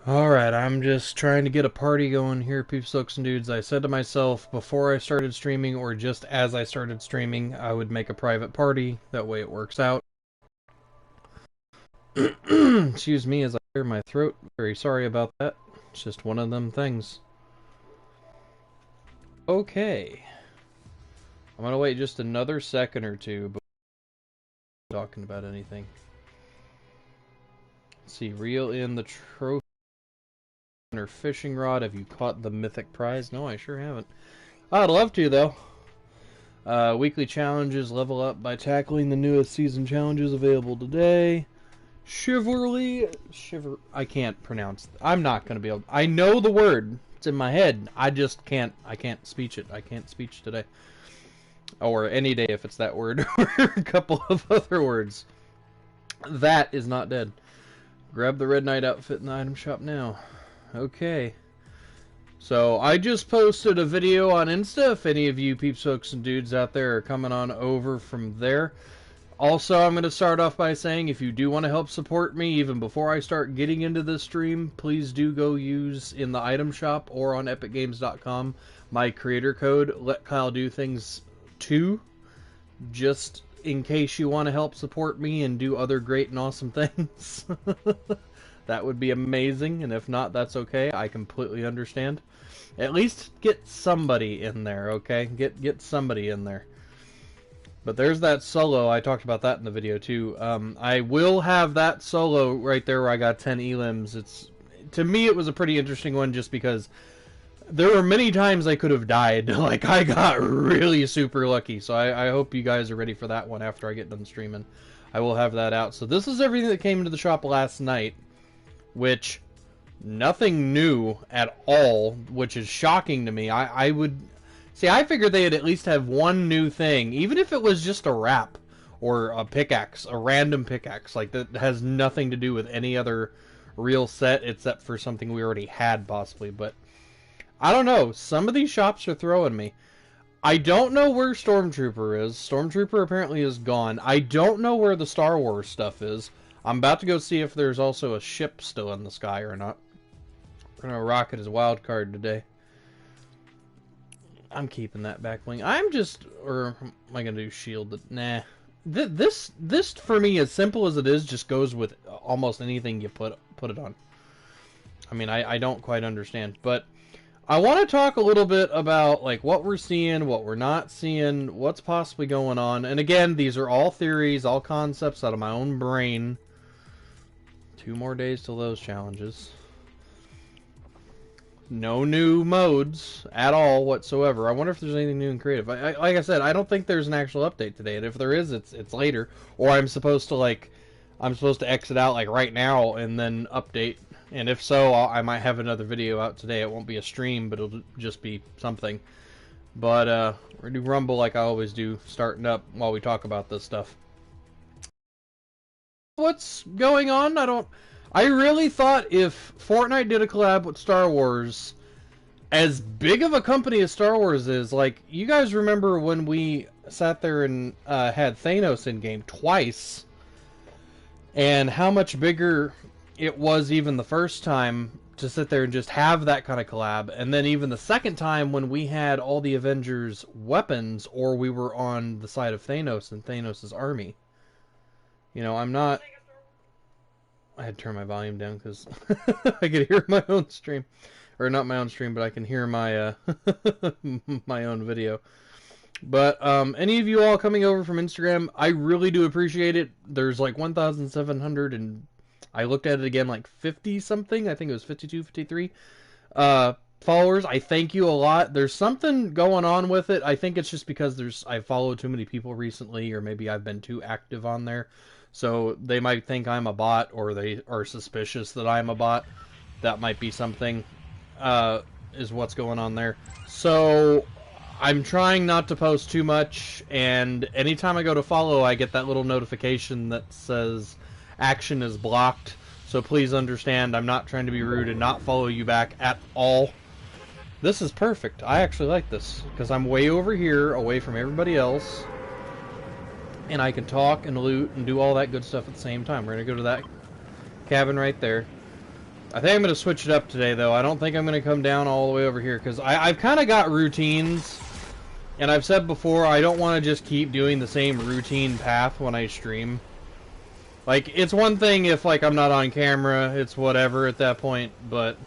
Alright, I'm just trying to get a party going here, Peeps, Folks, and Dudes. I said to myself before I started streaming, or just as I started streaming, I would make a private party. That way it works out. Excuse me as I clear my throat. Very sorry about that. It's just one of them things. Okay. I'm gonna wait just another second or two before talking about anything. Let's see, reel in the trophy or fishing rod. Have you caught the mythic prize? No, I sure haven't. I'd love to, though. Weekly challenges level up by tackling the newest season challenges available today. I can't pronounce. I'm not gonna be able. I know the word. It's in my head. I just can't. I can't speech it. I can't speech today, or any day if it's that word or a couple of other words. That is not dead. Grab the Red Knight outfit in the item shop now. Okay. So, I just posted a video on Insta, if any of you peeps, folks, and dudes out there are coming on over from there. Also, I'm going to start off by saying, if you do want to help support me, even before I start getting into this stream, please do go use in the item shop or on epicgames.com my creator code, Let Kyle Do Things 2, just in case you want to help support me and do other great and awesome things. That would be amazing, and if not, that's okay. I completely understand. At least get somebody in there, okay? Get somebody in there. But there's that solo. I talked about that in the video, too. I will have that solo right there where I got 10 elims. To me, it was a pretty interesting one just because there were many times I could have died. Like, I got really super lucky. So I hope you guys are ready for that one after I get done streaming. I will have that out. So this is everything that came into the shop last night. Which, nothing new at all, which is shocking to me. I would... See, I figured they'd at least have one new thing, even if it was just a wrap, or a pickaxe, a random pickaxe, like that has nothing to do with any other real set, except for something we already had, possibly, but... I don't know, some of these shops are throwing me. I don't know where Stormtrooper is. Stormtrooper apparently is gone. I don't know where the Star Wars stuff is. I'm about to go see if there's also a ship still in the sky or not. We're gonna rocket his wild card today. I'm keeping that back bling. I'm just, or am I gonna do shield? Nah. This for me, as simple as it is, just goes with almost anything you put it on. I mean, I don't quite understand, but I want to talk a little bit about like what we're seeing, what we're not seeing, what's possibly going on. And again, these are all theories, all concepts out of my own brain. 2 more days till those challenges. No new modes at all whatsoever. I wonder if there's anything new and creative. Like I said, I don't think there's an actual update today. And if there is, it's later. Or I'm supposed to exit out like right now and then update. And if so, I might have another video out today. It won't be a stream, but it'll just be something. But we're gonna do Rumble like I always do, starting up while we talk about this stuff. What's going on? I really thought if Fortnite did a collab with Star Wars, as big of a company as Star Wars is, like, you guys remember when we sat there and had Thanos in game twice, and how much bigger it was even the first time to sit there and just have that kind of collab, and then even the second time when we had all the Avengers weapons, or we were on the side of Thanos and Thanos' army. You know, I had to turn my volume down because I could hear my own stream. Or not my own stream, but I can hear my my own video. But any of you all coming over from Instagram, I really do appreciate it. There's like 1,700 and I looked at it again, like 50 something. I think it was 52, 53 followers. I thank you a lot. There's something going on with it. I think it's just because I followed too many people recently, or maybe I've been too active on there. So they might think I'm a bot, or they are suspicious that I'm a bot. That might be something, is what's going on there. So I'm trying not to post too much, and anytime I go to follow, I get that little notification that says action is blocked. So please understand, I'm not trying to be rude and not follow you back at all. This is perfect. I actually like this, because I'm way over here, away from everybody else. And I can talk and loot and do all that good stuff at the same time. We're going to go to that cabin right there. I think I'm going to switch it up today, though. I don't think I'm going to come down all the way over here, because I've kind of got routines, and I've said before, I don't want to just keep doing the same routine path when I stream. Like, it's one thing if, like, I'm not on camera, it's whatever at that point, but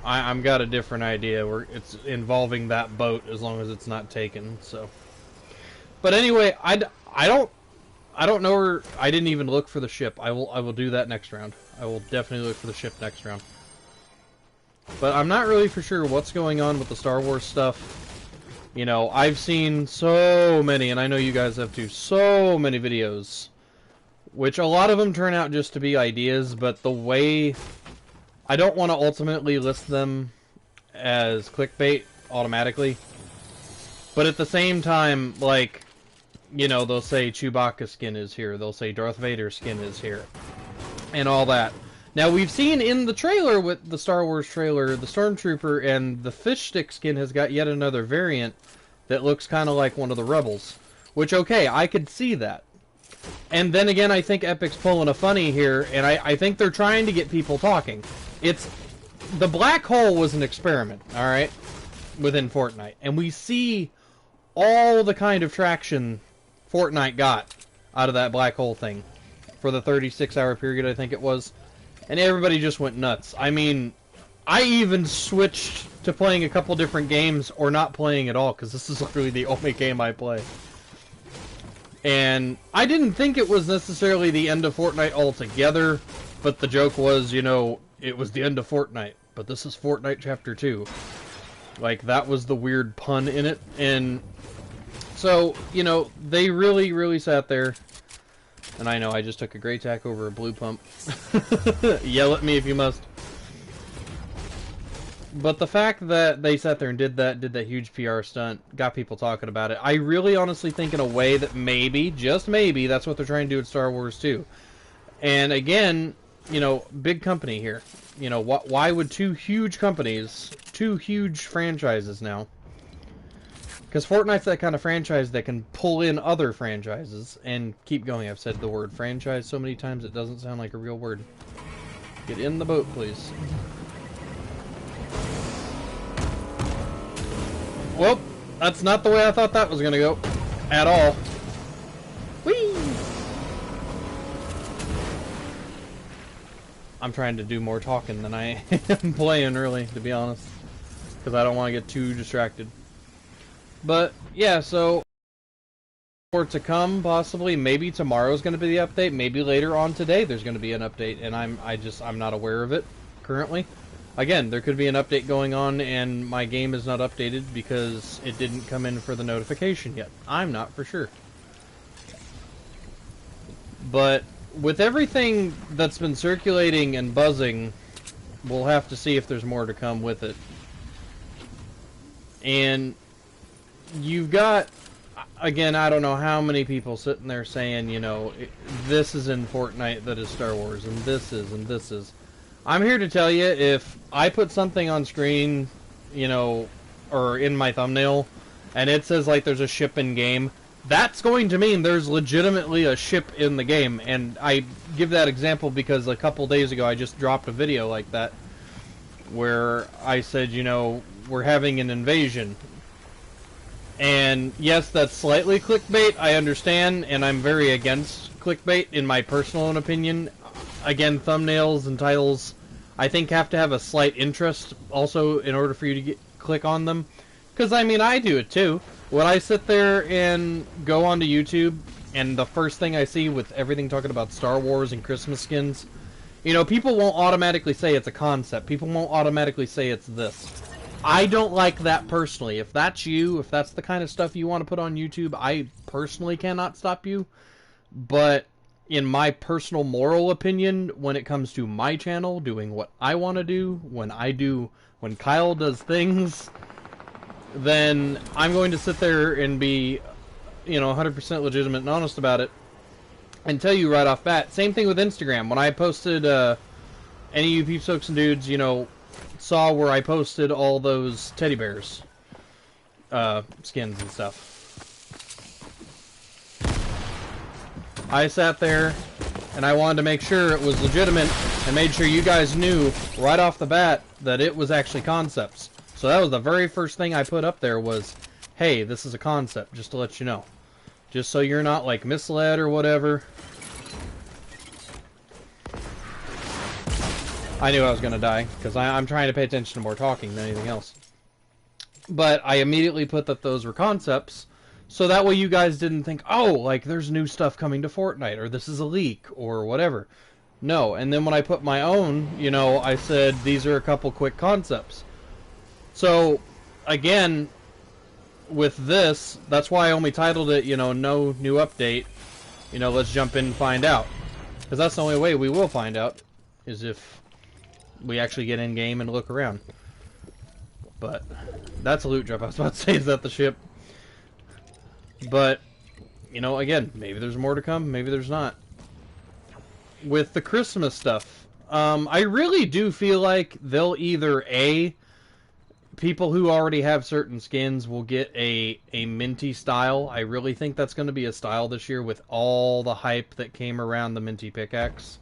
I'm got a different idea where it's involving that boat as long as it's not taken, so. But anyway, I don't know where. I didn't even look for the ship. I will do that next round. I will definitely look for the ship next round. But I'm not really for sure what's going on with the Star Wars stuff. You know, I've seen so many, and I know you guys have too, so many videos, which a lot of them turn out just to be ideas, but the way I don't want to ultimately list them as clickbait automatically. But at the same time, like, you know, they'll say Chewbacca skin is here. They'll say Darth Vader skin is here. And all that. Now, we've seen in the trailer, with the Star Wars trailer, the Stormtrooper and the fish stick skin has got yet another variant that looks kind of like one of the Rebels. Which, okay, I could see that. And then again, I think Epic's pulling a funny here, and I think they're trying to get people talking. It's... The black hole was an experiment, alright? Within Fortnite. And we see all the kind of traction Fortnite got out of that black hole thing for the 36-hour period, I think it was. And everybody just went nuts. I mean, I even switched to playing a couple different games or not playing at all, because this is literally the only game I play. And I didn't think it was necessarily the end of Fortnite altogether, but the joke was, you know, it was the end of Fortnite, but this is Fortnite Chapter 2. Like, that was the weird pun in it, and so, you know, they really, really sat there, and I know I just took a gray tack over a blue pump. Yell at me if you must. But the fact that they sat there and did that huge PR stunt, got people talking about it, I really honestly think in a way that maybe, just maybe, that's what they're trying to do with Star Wars too. And again, you know, big company here. You know, why would two huge companies, two huge franchises now, because Fortnite's that kind of franchise that can pull in other franchises and keep going. I've said the word franchise so many times it doesn't sound like a real word. Get in the boat, please. Well, that's not the way I thought that was going to go. At all. Whee! I'm trying to do more talking than I am playing, really, to be honest. Because I don't want to get too distracted. But, yeah, so more to come, possibly. Maybe tomorrow's going to be the update. Maybe later on today there's going to be an update, and I'm not aware of it currently. Again, there could be an update going on, and my game is not updated because it didn't come in for the notification yet. I'm not for sure. But with everything that's been circulating and buzzing, we'll have to see if there's more to come with it. And you've got, again, I don't know how many people sitting there saying, you know, this is in Fortnite that is Star Wars, and this is, and this is. I'm here to tell you, if I put something on screen, you know, or in my thumbnail, and it says, like, there's a ship in game, that's going to mean there's legitimately a ship in the game. And I give that example because a couple days ago I just dropped a video like that, where I said, you know, we're having an invasion. And yes, that's slightly clickbait, I understand, and I'm very against clickbait in my personal opinion. Again, thumbnails and titles, I think, have to have a slight interest also in order for you to click on them. Because, I mean, I do it too. When I sit there and go onto YouTube, and the first thing I see with everything talking about Star Wars and Christmas skins, you know, people won't automatically say it's a concept. People won't automatically say it's this. I don't like that personally. If that's you, if that's the kind of stuff you want to put on YouTube, I personally cannot stop you. But in my personal moral opinion, when it comes to my channel, doing what I want to do, when Kyle does things, then I'm going to sit there and be, you know, 100% legitimate and honest about it, and tell you right off bat. Same thing with Instagram. When I posted, any of you peeps, folks, and dudes, you know, saw where I posted all those teddy bears, skins and stuff. I sat there and I wanted to make sure it was legitimate and made sure you guys knew right off the bat that it was actually concepts. So that was the very first thing I put up there was, hey, this is a concept, just to let you know. Just so you're not, like, misled or whatever. I knew I was going to die, because I'm trying to pay attention to more talking than anything else. But I immediately put that those were concepts, so that way you guys didn't think, oh, like, there's new stuff coming to Fortnite, or this is a leak, or whatever. No, and then when I put my own, you know, I said, these are a couple quick concepts. So, again, with this, that's why I only titled it, you know, no new update. You know, let's jump in and find out. Because that's the only way we will find out, is if we actually get in-game and look around. But, that's a loot drop. I was about to say, is that the ship? But, you know, again, maybe there's more to come, maybe there's not. With the Christmas stuff, I really do feel like they'll either, A, people who already have certain skins will get a minty style. I really think that's going to be a style this year with all the hype that came around the minty pickaxe.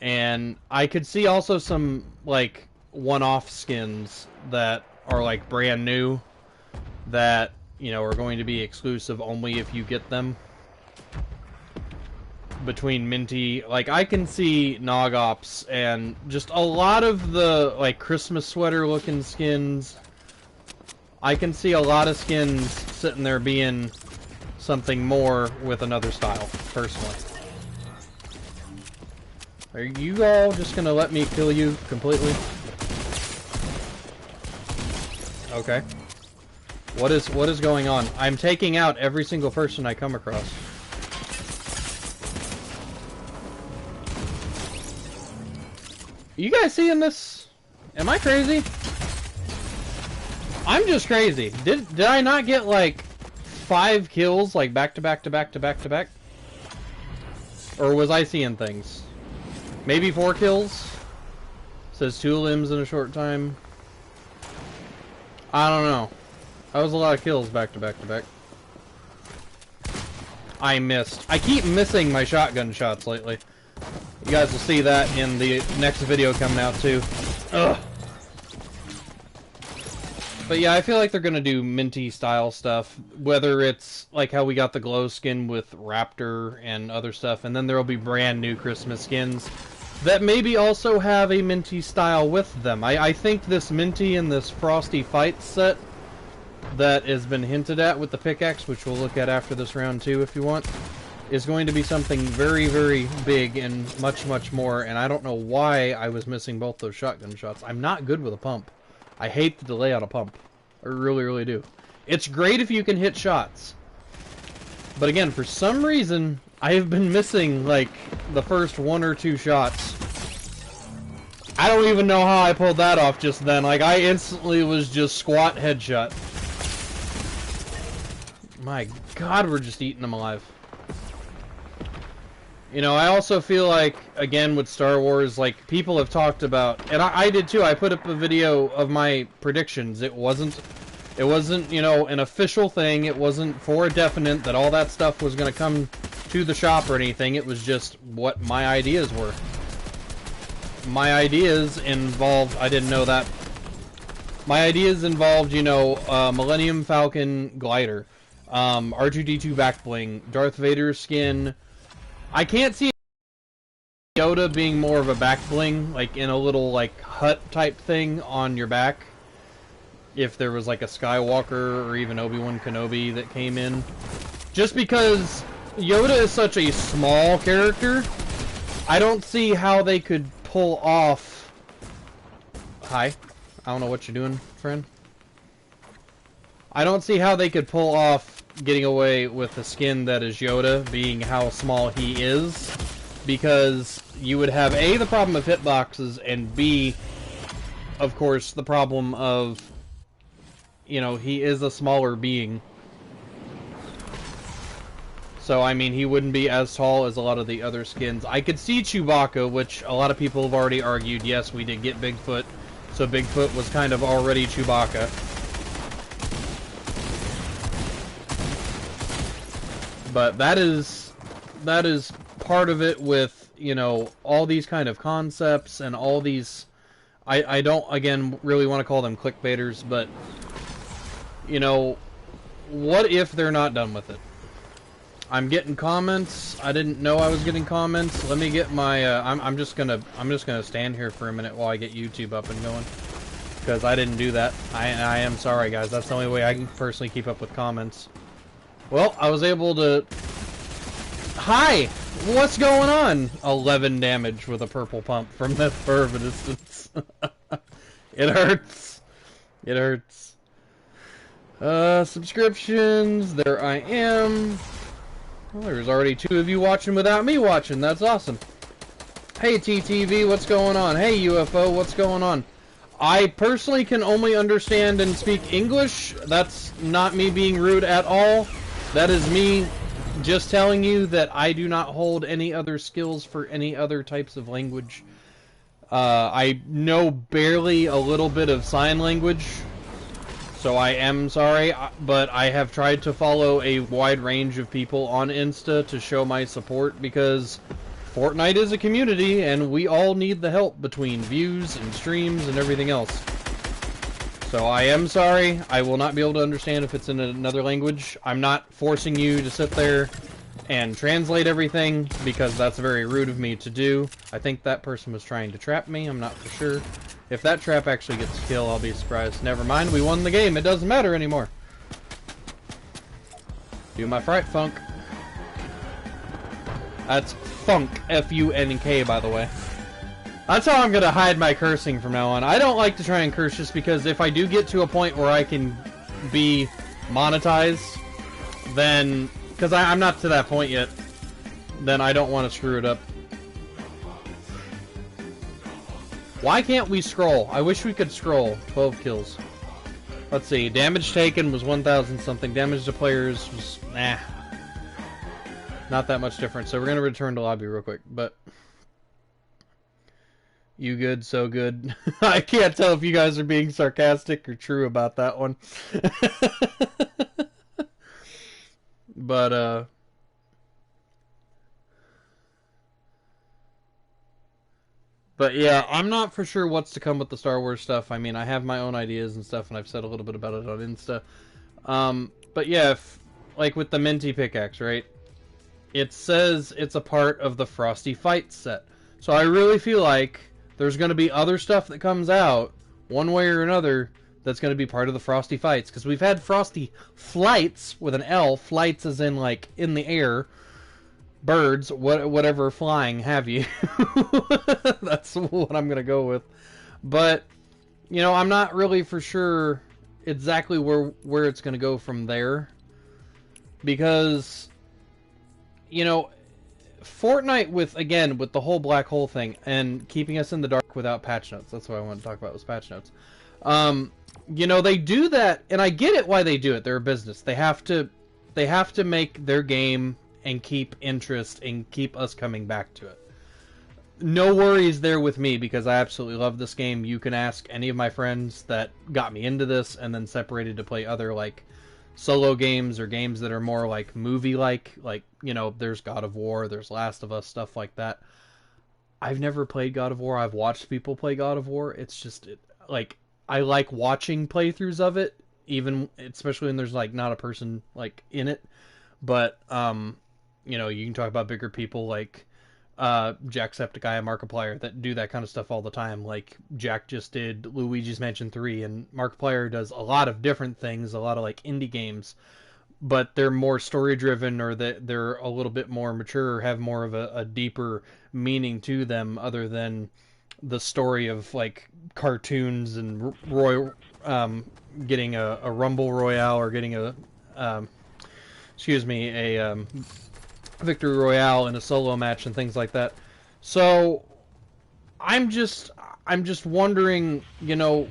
And I could see also some, like, one-off skins that are, like, brand new that, you know, are going to be exclusive only if you get them. Between minty, like, I can see Nog Ops and just a lot of the, like, Christmas sweater looking skins. I can see a lot of skins sitting there being something more with another style, personally. Are you all just gonna let me kill you completely? Okay. What is going on? I'm taking out every single person I come across. You guys seeing this? Am I crazy? I'm just crazy. Did I not get like 5 kills like back to back to back to back to back? Or was I seeing things? Maybe 4 kills? Says 2 limbs in a short time. I don't know. That was a lot of kills back to back to back. I missed. I keep missing my shotgun shots lately. You guys will see that in the next video coming out too. Ugh. But yeah, I feel like they're gonna do minty style stuff. Whether it's like how we got the glow skin with Raptor and other stuff, and then there will be brand new Christmas skins that maybe also have a minty style with them. I think this minty and this frosty fight set that has been hinted at with the pickaxe, which we'll look at after this round too if you want, is going to be something very, very big and much, much more, and I don't know why I was missing both those shotgun shots. I'm not good with a pump. I hate the delay on a pump. I really, really do. It's great if you can hit shots. But again, for some reason, I have been missing, like, the first 1 or 2 shots. I don't even know how I pulled that off just then. Like, I instantly was just squat headshot. My God, we're just eating them alive. You know, I also feel like, again, with Star Wars, like, people have talked about, and I did too, I put up a video of my predictions. It wasn't, you know, an official thing. It wasn't for a definite that all that stuff was going to come to the shop or anything. It was just what my ideas were. My ideas involved, I didn't know that. My ideas involved, you know, Millennium Falcon glider, R2-D2 back bling, Darth Vader skin. I can't see Yoda being more of a back bling, like in a little like hut type thing on your back. If there was like a Skywalker or even Obi-Wan Kenobi that came in. Just because Yoda is such a small character, I don't see how they could pull off... Hi. I don't know what you're doing, friend. I don't see how they could pull off getting away with a skin that is Yoda, being how small he is, because you would have A, the problem of hitboxes, and B, of course, the problem of, you know, he is a smaller being. So, I mean, he wouldn't be as tall as a lot of the other skins. I could see Chewbacca, which a lot of people have already argued, yes, we did get Bigfoot, so Bigfoot was kind of already Chewbacca. But that is part of it with, you know, all these kind of concepts and all these... I don't, again, really want to call them clickbaiters, but, you know, what if they're not done with it? I'm getting comments. I didn't know I was getting comments. Let me get my, I'm just gonna stand here for a minute while I get YouTube up and going. Because I didn't do that. I am sorry, guys. That's the only way I can personally keep up with comments. Well, I was able to... Hi! What's going on? 11 damage with a purple pump from that far of a distance. It hurts. It hurts. Subscriptions. There I am. Well, there's already 2 of you watching without me watching. That's awesome. Hey, TTV, what's going on? Hey, UFO, what's going on? I personally can only understand and speak English. That's not me being rude at all. That is me just telling you that I do not hold any other skills for any other types of language. I know barely a little bit of sign language, so I am sorry, but I have tried to follow a wide range of people on Insta to show my support, because Fortnite is a community and we all need the help between views and streams and everything else. So I am sorry, I will not be able to understand if it's in another language. I'm not forcing you to sit there and translate everything, because that's very rude of me to do. I think that person was trying to trap me, I'm not for sure. If that trap actually gets a kill, I'll be surprised. Never mind, we won the game, it doesn't matter anymore. Do my fright funk. That's funk, F-U-N-K, by the way. That's how I'm gonna hide my cursing from now on. I don't like to try and curse just because if I do get to a point where I can be monetized, then... Because I'm not to that point yet, then I don't want to screw it up. Why can't we scroll? I wish we could scroll. 12 kills. Let's see. Damage taken was 1,000 something. Damage to players was... nah. Not that much different. So we're going to return to lobby real quick. But... you good, so good. I can't tell if you guys are being sarcastic or true about that one. But, yeah, I'm not for sure what's to come with the Star Wars stuff. I mean, I have my own ideas and stuff, and I've said a little bit about it on Insta. But yeah, like with the Minty pickaxe, right? It says it's a part of the Frosty Fight set. So I really feel like there's going to be other stuff that comes out, one way or another, that's going to be part of the Frosty Fights. Because we've had Frosty Flights, with an L, flights as in, like, in the air, birds, whatever, flying, have you. That's what I'm going to go with. But, you know, I'm not really for sure exactly where it's going to go from there. Because, you know... Fortnite with the whole black hole thing and keeping us in the dark without patch notes. That's what I want to talk about, was patch notes. You know, they do that, and I get it why they do it. They're a business. They have to make their game and keep interest and keep us coming back to it. No worries there with me, because I absolutely love this game. You can ask any of my friends that got me into this and then separated to play other, like, solo games or games that are more like movie-like, you know, there's God of War, there's Last of Us, stuff like that. I've never played God of War. I've watched people play God of War. It's just, like, I like watching playthroughs of it, even, especially when there's, like, not a person, like, in it. But, you know, you can talk about bigger people like Jacksepticeye and Markiplier that do that kind of stuff all the time. Like, Jack just did Luigi's Mansion 3, and Markiplier does a lot of different things, a lot of, like, indie games, but they're more story-driven, or they're a little bit more mature, or have more of a deeper meaning to them, other than the story of, like, cartoons and getting a Rumble Royale, or getting a Victory Royale in a solo match and things like that. So I'm just wondering, you know,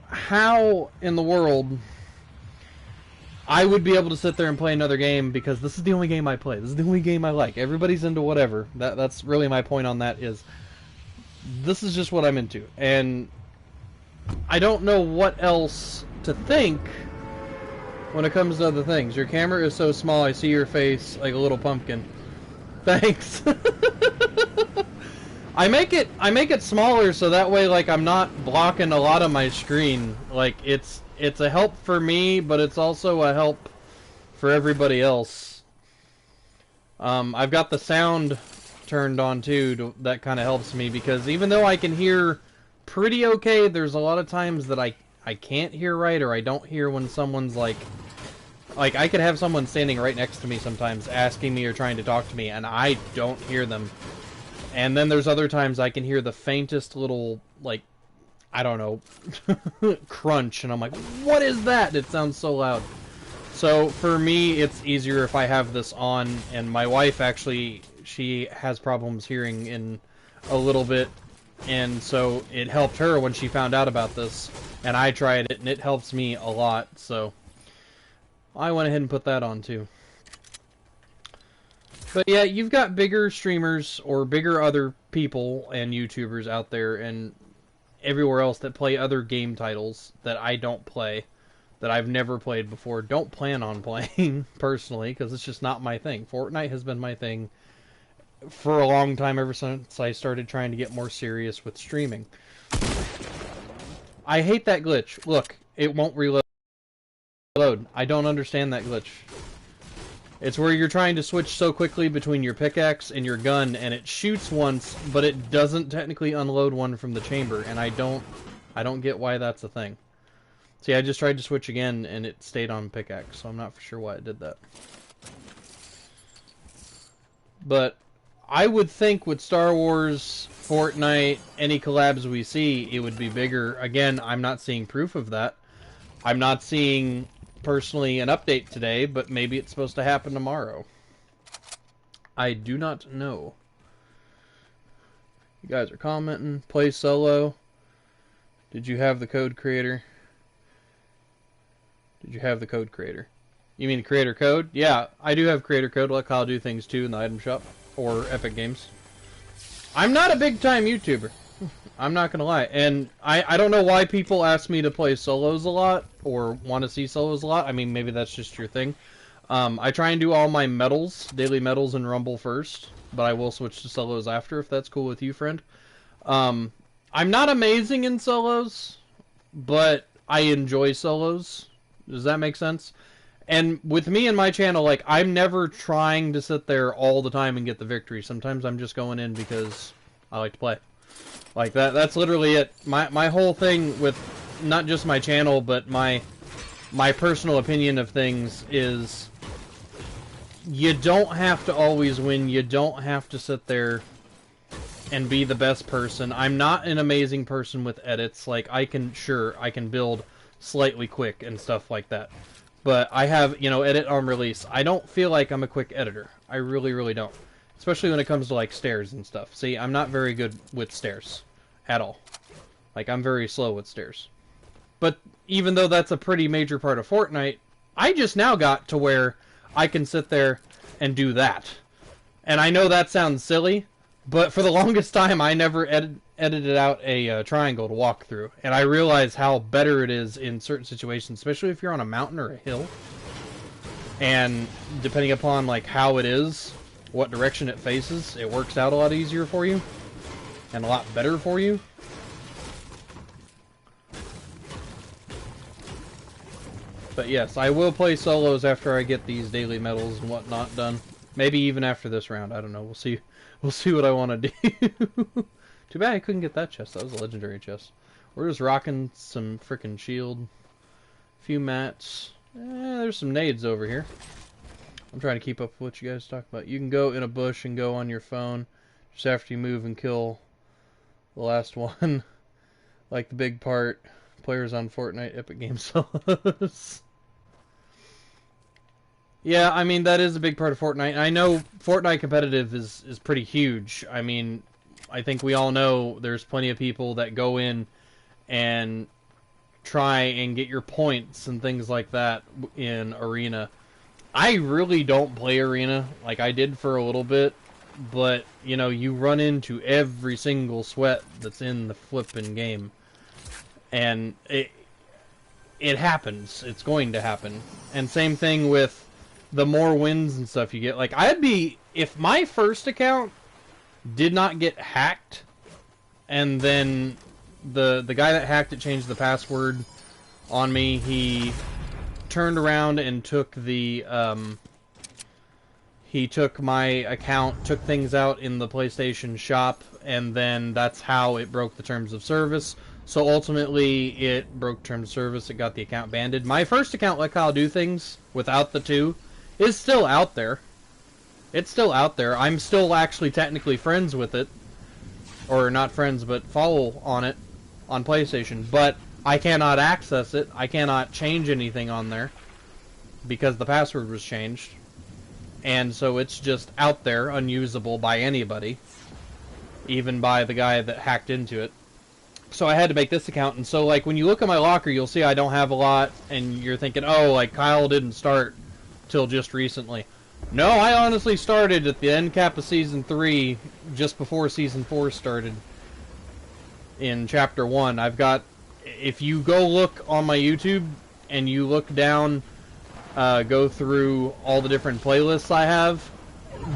how in the world I would be able to sit there and play another game, because this is the only game I play. This is the only game I like. Everybody's into whatever. That's really my point on that, is this is just what I'm into. And I don't know what else to think when it comes to other things. Your camera is so small, I see your face like a little pumpkin. Thanks. I make it smaller so that way like I'm not blocking a lot of my screen. Like it's a help for me, but it's also a help for everybody else. I've got the sound turned on too, that kind of helps me, because even though I can hear pretty okay, there's a lot of times that I can't hear right, or I don't hear when someone's like I could have someone standing right next to me sometimes asking me or trying to talk to me, and I don't hear them. And then there's other times I can hear the faintest little, like, I don't know, crunch, and I'm like, what is that? It sounds so loud. So for me, it's easier if I have this on, and my wife actually, she has problems hearing in a little bit, and so it helped her when she found out about this, and I tried it, and it helps me a lot, so I went ahead and put that on too. But yeah, you've got bigger streamers or bigger other people and YouTubers out there and everywhere else that play other game titles that I don't play, that I've never played before, don't plan on playing personally, because it's just not my thing. Fortnite has been my thing for a long time, ever since I started trying to get more serious with streaming. I hate that glitch. Look, it won't reload. I don't understand that glitch. It's where you're trying to switch so quickly between your pickaxe and your gun, and it shoots once, but it doesn't technically unload one from the chamber, and I don't get why that's a thing. See, I just tried to switch again, and it stayed on pickaxe, so I'm not for sure why it did that. But I would think with Star Wars, Fortnite, any collabs we see, it would be bigger. Again, I'm not seeing proof of that. I'm not seeing personally an update today, but maybe it's supposed to happen tomorrow. I do not know. You guys are commenting. Play solo. Did you have the code creator? Did you have the code creator? You mean creator code? Yeah, I do have creator code, like I'll do things too in the item shop or Epic Games. I'm not a big time YouTuber. I'm not gonna lie, and I don't know why people ask me to play solos a lot, or want to see solos a lot. I mean, maybe that's just your thing. I try and do all my medals, daily medals, and Rumble first, but I will switch to solos after, if that's cool with you, friend. I'm not amazing in solos, but I enjoy solos. Does that make sense? And with me and my channel, like, I'm never trying to sit there all the time and get the victory. Sometimes I'm just going in because I like to play. Like, that's literally it. My whole thing with not just my channel, but my personal opinion of things is you don't have to always win. You don't have to sit there and be the best person. I'm not an amazing person with edits. Like, I can build slightly quick and stuff like that. But I have, you know, edit on release. I don't feel like I'm a quick editor. I really, really don't. Especially when it comes to, like, stairs and stuff. See, I'm not very good with stairs. At all. Like, I'm very slow with stairs. But even though that's a pretty major part of Fortnite, I just now got to where I can sit there and do that. And I know that sounds silly, but for the longest time I never edited out a triangle to walk through. And I realize how better it is in certain situations, especially if you're on a mountain or a hill. And depending upon, like, how it is, what direction it faces, it works out a lot easier for you. And a lot better for you. But yes, I will play solos after I get these daily medals and whatnot done. Maybe even after this round. I don't know. We'll see. We'll see what I want to do. Too bad I couldn't get that chest. That was a legendary chest. We're just rocking some freaking shield. A few mats. There's some nades over here. I'm trying to keep up with what you guys talk about. You can go in a bush and go on your phone just after you move and kill the last one. Like the big part. Players on Fortnite Epic Games solos. Yeah, I mean, that is a big part of Fortnite. I know Fortnite competitive is pretty huge. I mean, I think we all know there's plenty of people that go in and try and get your points and things like that in Arena. I really don't play Arena. Like, I did for a little bit. But, you know, you run into every single sweat that's in the flippin' game. And it happens. It's going to happen. And same thing with the more wins and stuff you get. Like, I'd be if my first account did not get hacked, and then the guy that hacked it changed the password on me, he turned around and took the he took my account, took things out in the PlayStation shop, and then that's how it broke the terms of service. So ultimately, it broke terms of service. It got the account banned. My first account, Let Kyle Do Things, without the 2, is still out there. It's still out there. I'm still actually technically friends with it. Or not friends, but follow on it on PlayStation. But I cannot access it. I cannot change anything on there because the password was changed. And so it's just out there, unusable by anybody. Even by the guy that hacked into it. So I had to make this account, and so like when you look at my locker, you'll see I don't have a lot, and you're thinking, oh, like Kyle didn't start till just recently. No, I honestly started at the end cap of Season 3, just before Season 4 started. In Chapter 1, I've got, if you go look on my YouTube, and you look down, go through all the different playlists I have,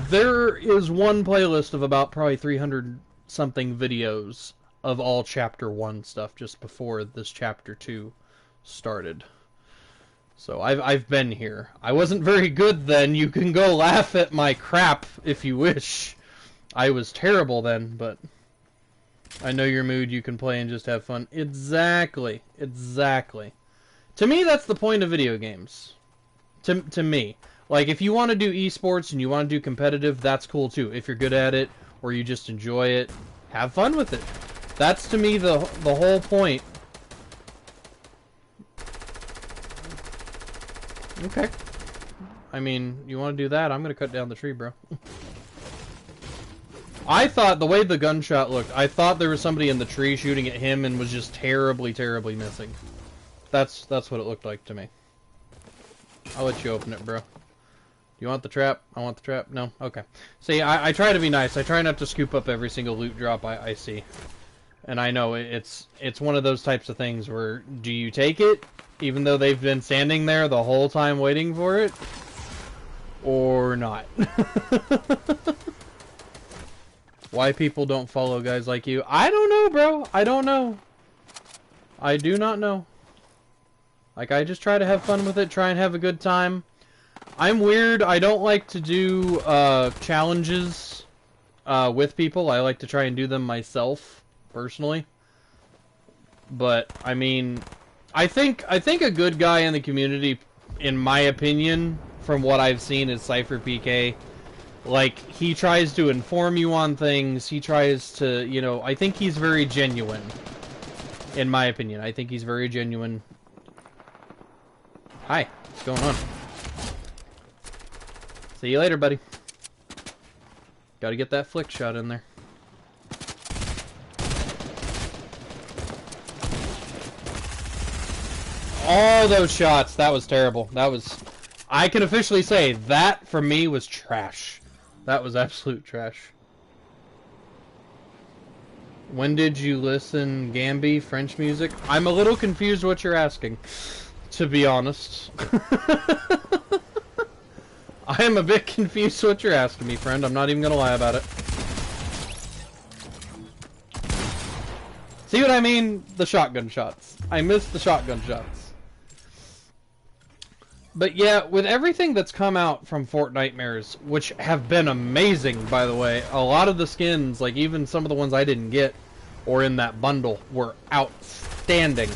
there is one playlist of about probably 300 something videos of all Chapter 1 stuff just before this Chapter 2 started. So I've been here. I wasn't very good then. You can go laugh at my crap if you wish. I was terrible then, but I know your mood. You can play and just have fun. Exactly. Exactly. To me, that's the point of video games. To me. Like, if you want to do esports and you want to do competitive, that's cool too. If you're good at it, or you just enjoy it, have fun with it. That's, to me, the whole point. Okay. I mean, you want to do that? I'm going to cut down the tree, bro. I thought, the way the gunshot looked, I thought there was somebody in the tree shooting at him and was just terribly, terribly missing. That's what it looked like to me. I'll let you open it, bro. You want the trap? I want the trap. No? Okay. See, I try to be nice. I try not to scoop up every single loot drop I see. And I know it's one of those types of things where, do you take it, even though they've been standing there the whole time waiting for it? Or not? Why people don't follow guys like you? I don't know, bro. I don't know. I do not know. Like, I just try to have fun with it, try and have a good time. I'm weird. I don't like to do challenges with people. I like to try and do them myself, personally. But I mean, I think a good guy in the community, in my opinion, from what I've seen, is Cypher PK. Like, he tries to inform you on things. He tries to, you know, I think he's very genuine. In my opinion, I think he's very genuine. Hi, what's going on? See you later, buddy. Gotta get that flick shot in there. All those shots, that was terrible. That was... I can officially say, that, for me, was trash. That was absolute trash. When did you listen, Gamby, French music? I'm a little confused what you're asking, to be honest. I am a bit confused what you're asking me, friend. I'm not even gonna lie about it. See what I mean? The shotgun shots. I missed the shotgun shots. But yeah, with everything that's come out from Fortnitemares, which have been amazing, by the way, a lot of the skins, like even some of the ones I didn't get, or in that bundle, were outstanding.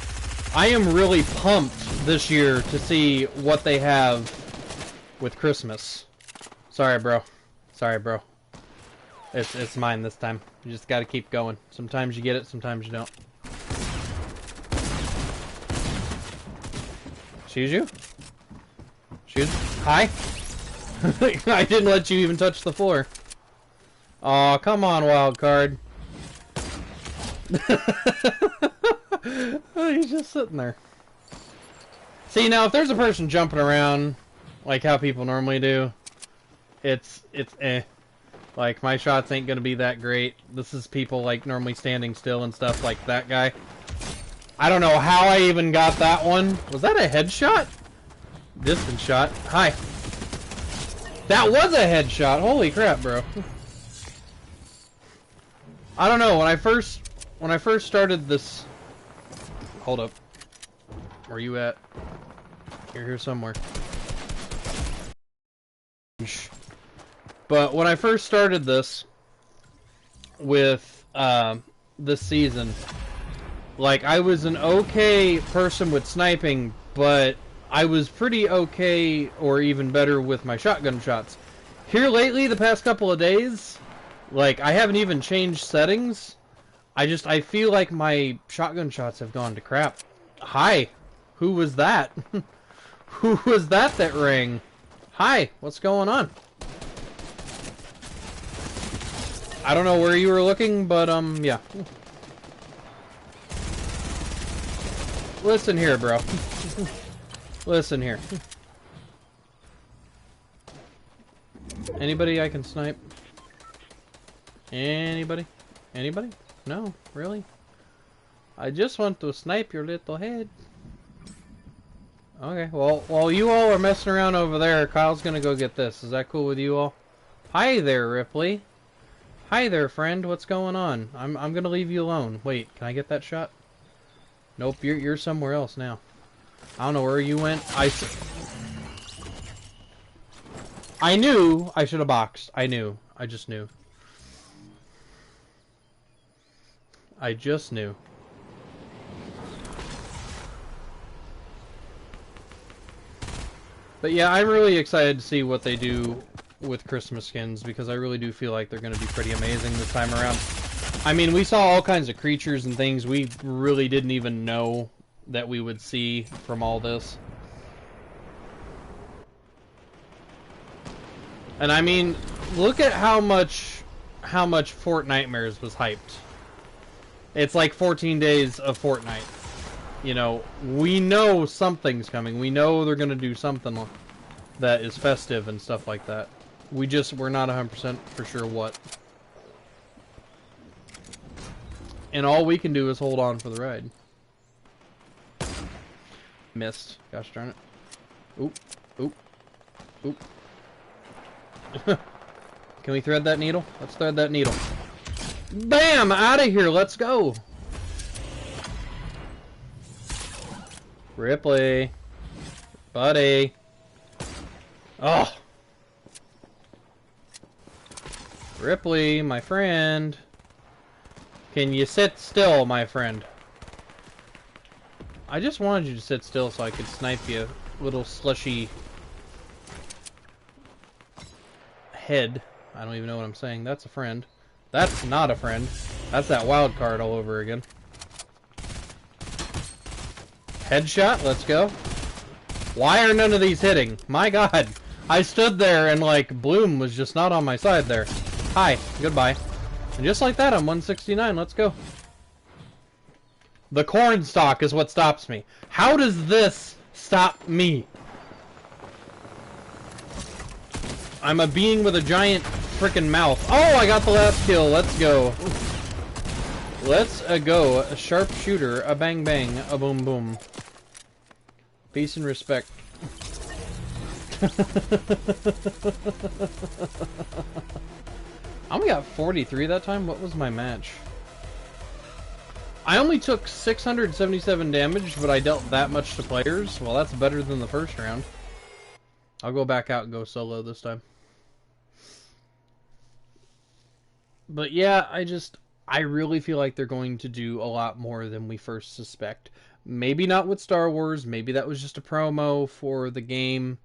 I am really pumped this year to see what they have with Christmas. Sorry, bro. Sorry, bro. It's mine this time. You just gotta keep going. Sometimes you get it, sometimes you don't. Excuse you? Excuse? Hi? I didn't let you even touch the floor. Aw, come on, wild card. Oh, he's just sitting there. See, now, if there's a person jumping around, like how people normally do, it's eh. Like, my shots ain't gonna be that great. This is people, like, normally standing still and stuff, like that guy. I don't know how I even got that one. Was that a headshot? Distance shot. Hi. That was a headshot. Holy crap, bro. I don't know. When I first started this. Hold up. Where you at? You're here somewhere. But when I first started this with this season, like, I was an okay person with sniping, but I was pretty okay or even better with my shotgun shots. Here lately, the past couple of days, like, I haven't even changed settings. I feel like my shotgun shots have gone to crap. Hi, who was that? Who was that rang? Hi, what's going on? I don't know where you were looking, but, yeah. Listen here, bro. Listen here. Anybody I can snipe? Anybody? Anybody? No, really? I just want to snipe your little head. Okay, well, while you all are messing around over there, Kyle's gonna go get this. Is that cool with you all? Hi there, Ripley. Hi there, friend. What's going on? I'm gonna leave you alone. Wait, can I get that shot? Nope, you're somewhere else now. I don't know where you went. I knew I should have boxed. I knew. I just knew. I just knew. But yeah, I'm really excited to see what they do with Christmas skins, because I really do feel like they're going to be pretty amazing this time around. I mean, we saw all kinds of creatures and things we really didn't even know that we would see from all this. And I mean, look at how much Fortnitemares was hyped. It's like 14 days of Fortnite. You know, we know something's coming. We know they're going to do something that is festive and stuff like that. We're not 100% for sure what. And all we can do is hold on for the ride. Missed. Gosh darn it. Oop. Oop. Oop. Can we thread that needle? Let's thread that needle. Bam! Out of here. Let's go. Ripley. Buddy. Oh. Ripley, my friend. Can you sit still, my friend? I just wanted you to sit still so I could snipe you, little slushy head. I don't even know what I'm saying. That's a friend. That's not a friend. That's that wild card all over again. Headshot, let's go. Why are none of these hitting? My god. I stood there and, like, Bloom was just not on my side there. Hi, goodbye. And just like that, I'm 169. Let's go. The corn stalk is what stops me. How does this stop me? I'm a being with a giant freaking mouth. Oh, I got the last kill. Let's go. Let's go. A sharpshooter, a bang bang, a boom boom. Peace and respect. I only got 43 that time. What was my match? I only took 677 damage, but I dealt that much to players. Well, that's better than the first round. I'll go back out and go solo this time. But yeah, I really feel like they're going to do a lot more than we first suspect. Maybe not with Star Wars. Maybe that was just a promo for the game.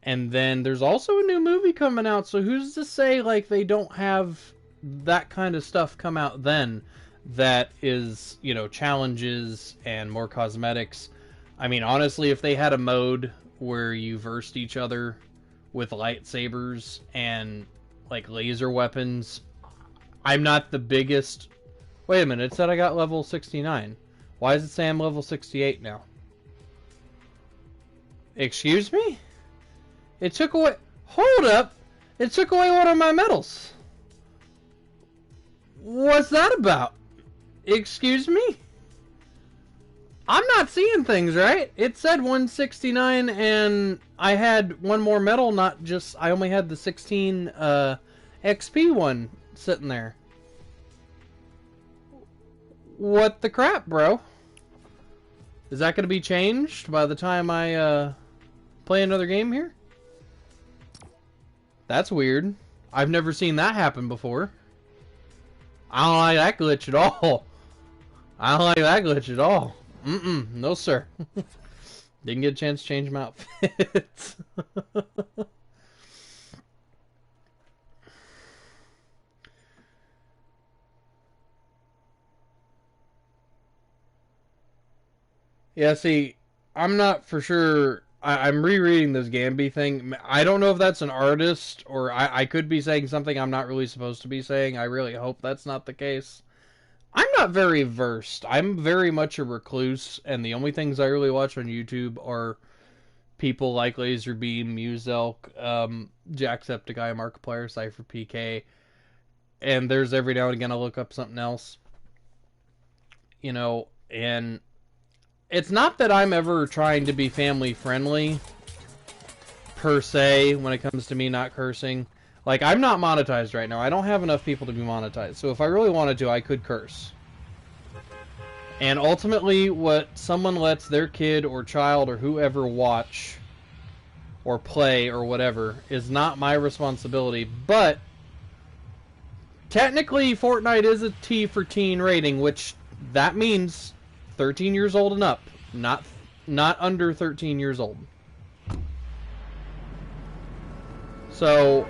And then there's also a new movie coming out, so who's to say, like, they don't have that kind of stuff come out then that is, you know, challenges and more cosmetics. I mean, honestly, if they had a mode where you versed each other with lightsabers and, like, laser weapons, I'm not the biggest... Wait a minute, it said I got level 69. Why does it say I'm level 68 now? Excuse me? It took away... Hold up! It took away one of my medals. What's that about? Excuse me? I'm not seeing things right. It said 169, and I had one more medal. Not just I only had the 16 XP one sitting there. What the crap, bro? Is that going to be changed by the time I play another game here? That's weird. I've never seen that happen before. I don't like that glitch at all. I don't like that glitch at all. No sir. Didn't get a chance to change my outfits. Yeah, see, I'm not for sure. I'm rereading this Gamby thing. I don't know if that's an artist, or I could be saying something I'm not really supposed to be saying. I really hope that's not the case. I'm not very versed. I'm very much a recluse, and the only things I really watch on YouTube are people like Laserbeam, Muselk, Jacksepticeye, Markiplier, Cypher PK, and there's every now and again I look up something else. You know, and it's not that I'm ever trying to be family friendly, per se, when it comes to me not cursing. Like, I'm not monetized right now. I don't have enough people to be monetized. So if I really wanted to, I could curse. And ultimately, what someone lets their kid or child or whoever watch or play or whatever is not my responsibility. But technically, Fortnite is a T for teen rating, which that means 13 years old and up. Not under 13 years old. So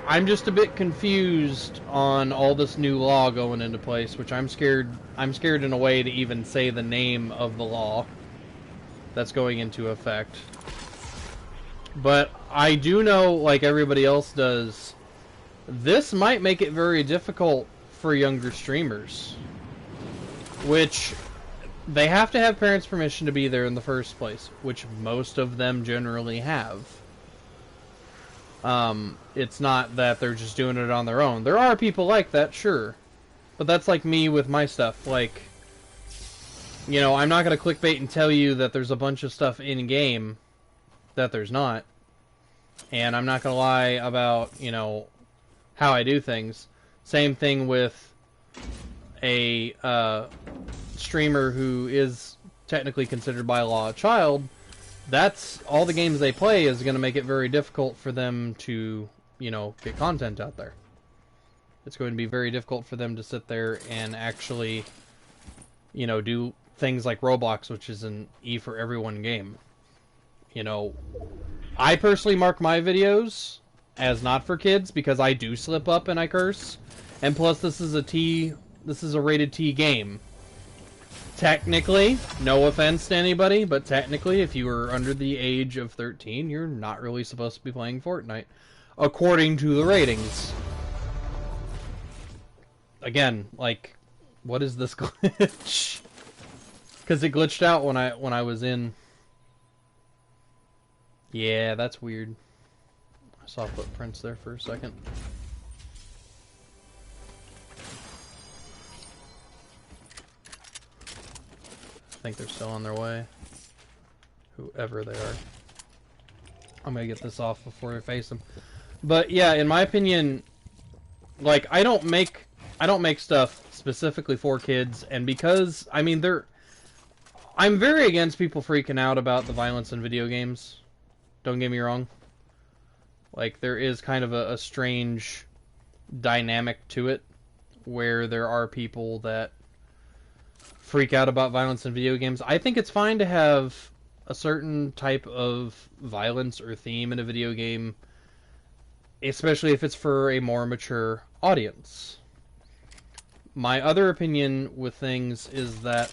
I'm just a bit confused on all this new law going into place, which I'm scared in a way to even say the name of the law that's going into effect. But I do know, like everybody else does, this might make it very difficult for younger streamers, which they have to have parents' permission to be there in the first place, which most of them generally have. It's not that they're just doing it on their own. There are people like that, sure. But that's like me with my stuff. Like, you know, I'm not going to clickbait and tell you that there's a bunch of stuff in-game that there's not. And I'm not going to lie about, you know, how I do things. Same thing with a streamer who is technically considered by law a child. That's all the games they play is going to make it very difficult for them to, you know, get content out there. It's going to be very difficult for them to sit there and actually, you know, do things like Roblox, which is an E for everyone game. You know, I personally mark my videos as not for kids because I do slip up and I curse. And plus this is a rated T game. Technically, no offense to anybody, but technically, if you are under the age of 13, you're not really supposed to be playing Fortnite, according to the ratings. Again, like, what is this glitch? Because it glitched out when I was in. Yeah, that's weird. I saw footprints there for a second. I think they're still on their way. Whoever they are. I'm gonna get this off before I face them. But yeah, in my opinion, like I don't make stuff specifically for kids, and because I mean I'm very against people freaking out about the violence in video games. Don't get me wrong. Like there is kind of a strange dynamic to it where there are people that freak out about violence in video games. I think it's fine to have a certain type of violence or theme in a video game, especially if it's for a more mature audience. My other opinion with things is that,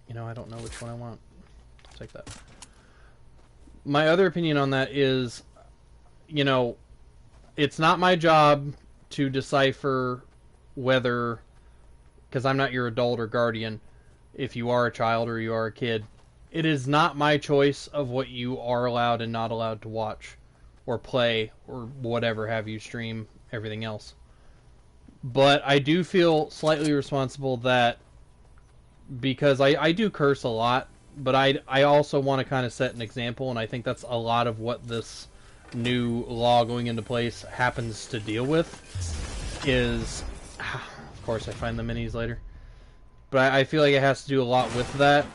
you know, I don't know which one I want. I'll take that. My other opinion on that is, you know, it's not my job to decipher whether, because I'm not your adult or guardian, if you are a child or you are a kid. It is not my choice of what you are allowed and not allowed to watch or play or whatever have you stream, everything else. But I do feel slightly responsible that because I do curse a lot, but I also want to kind of set an example, and I think that's a lot of what this new law going into place happens to deal with. Is, of course, I find the minis later, but I feel like it has to do a lot with that.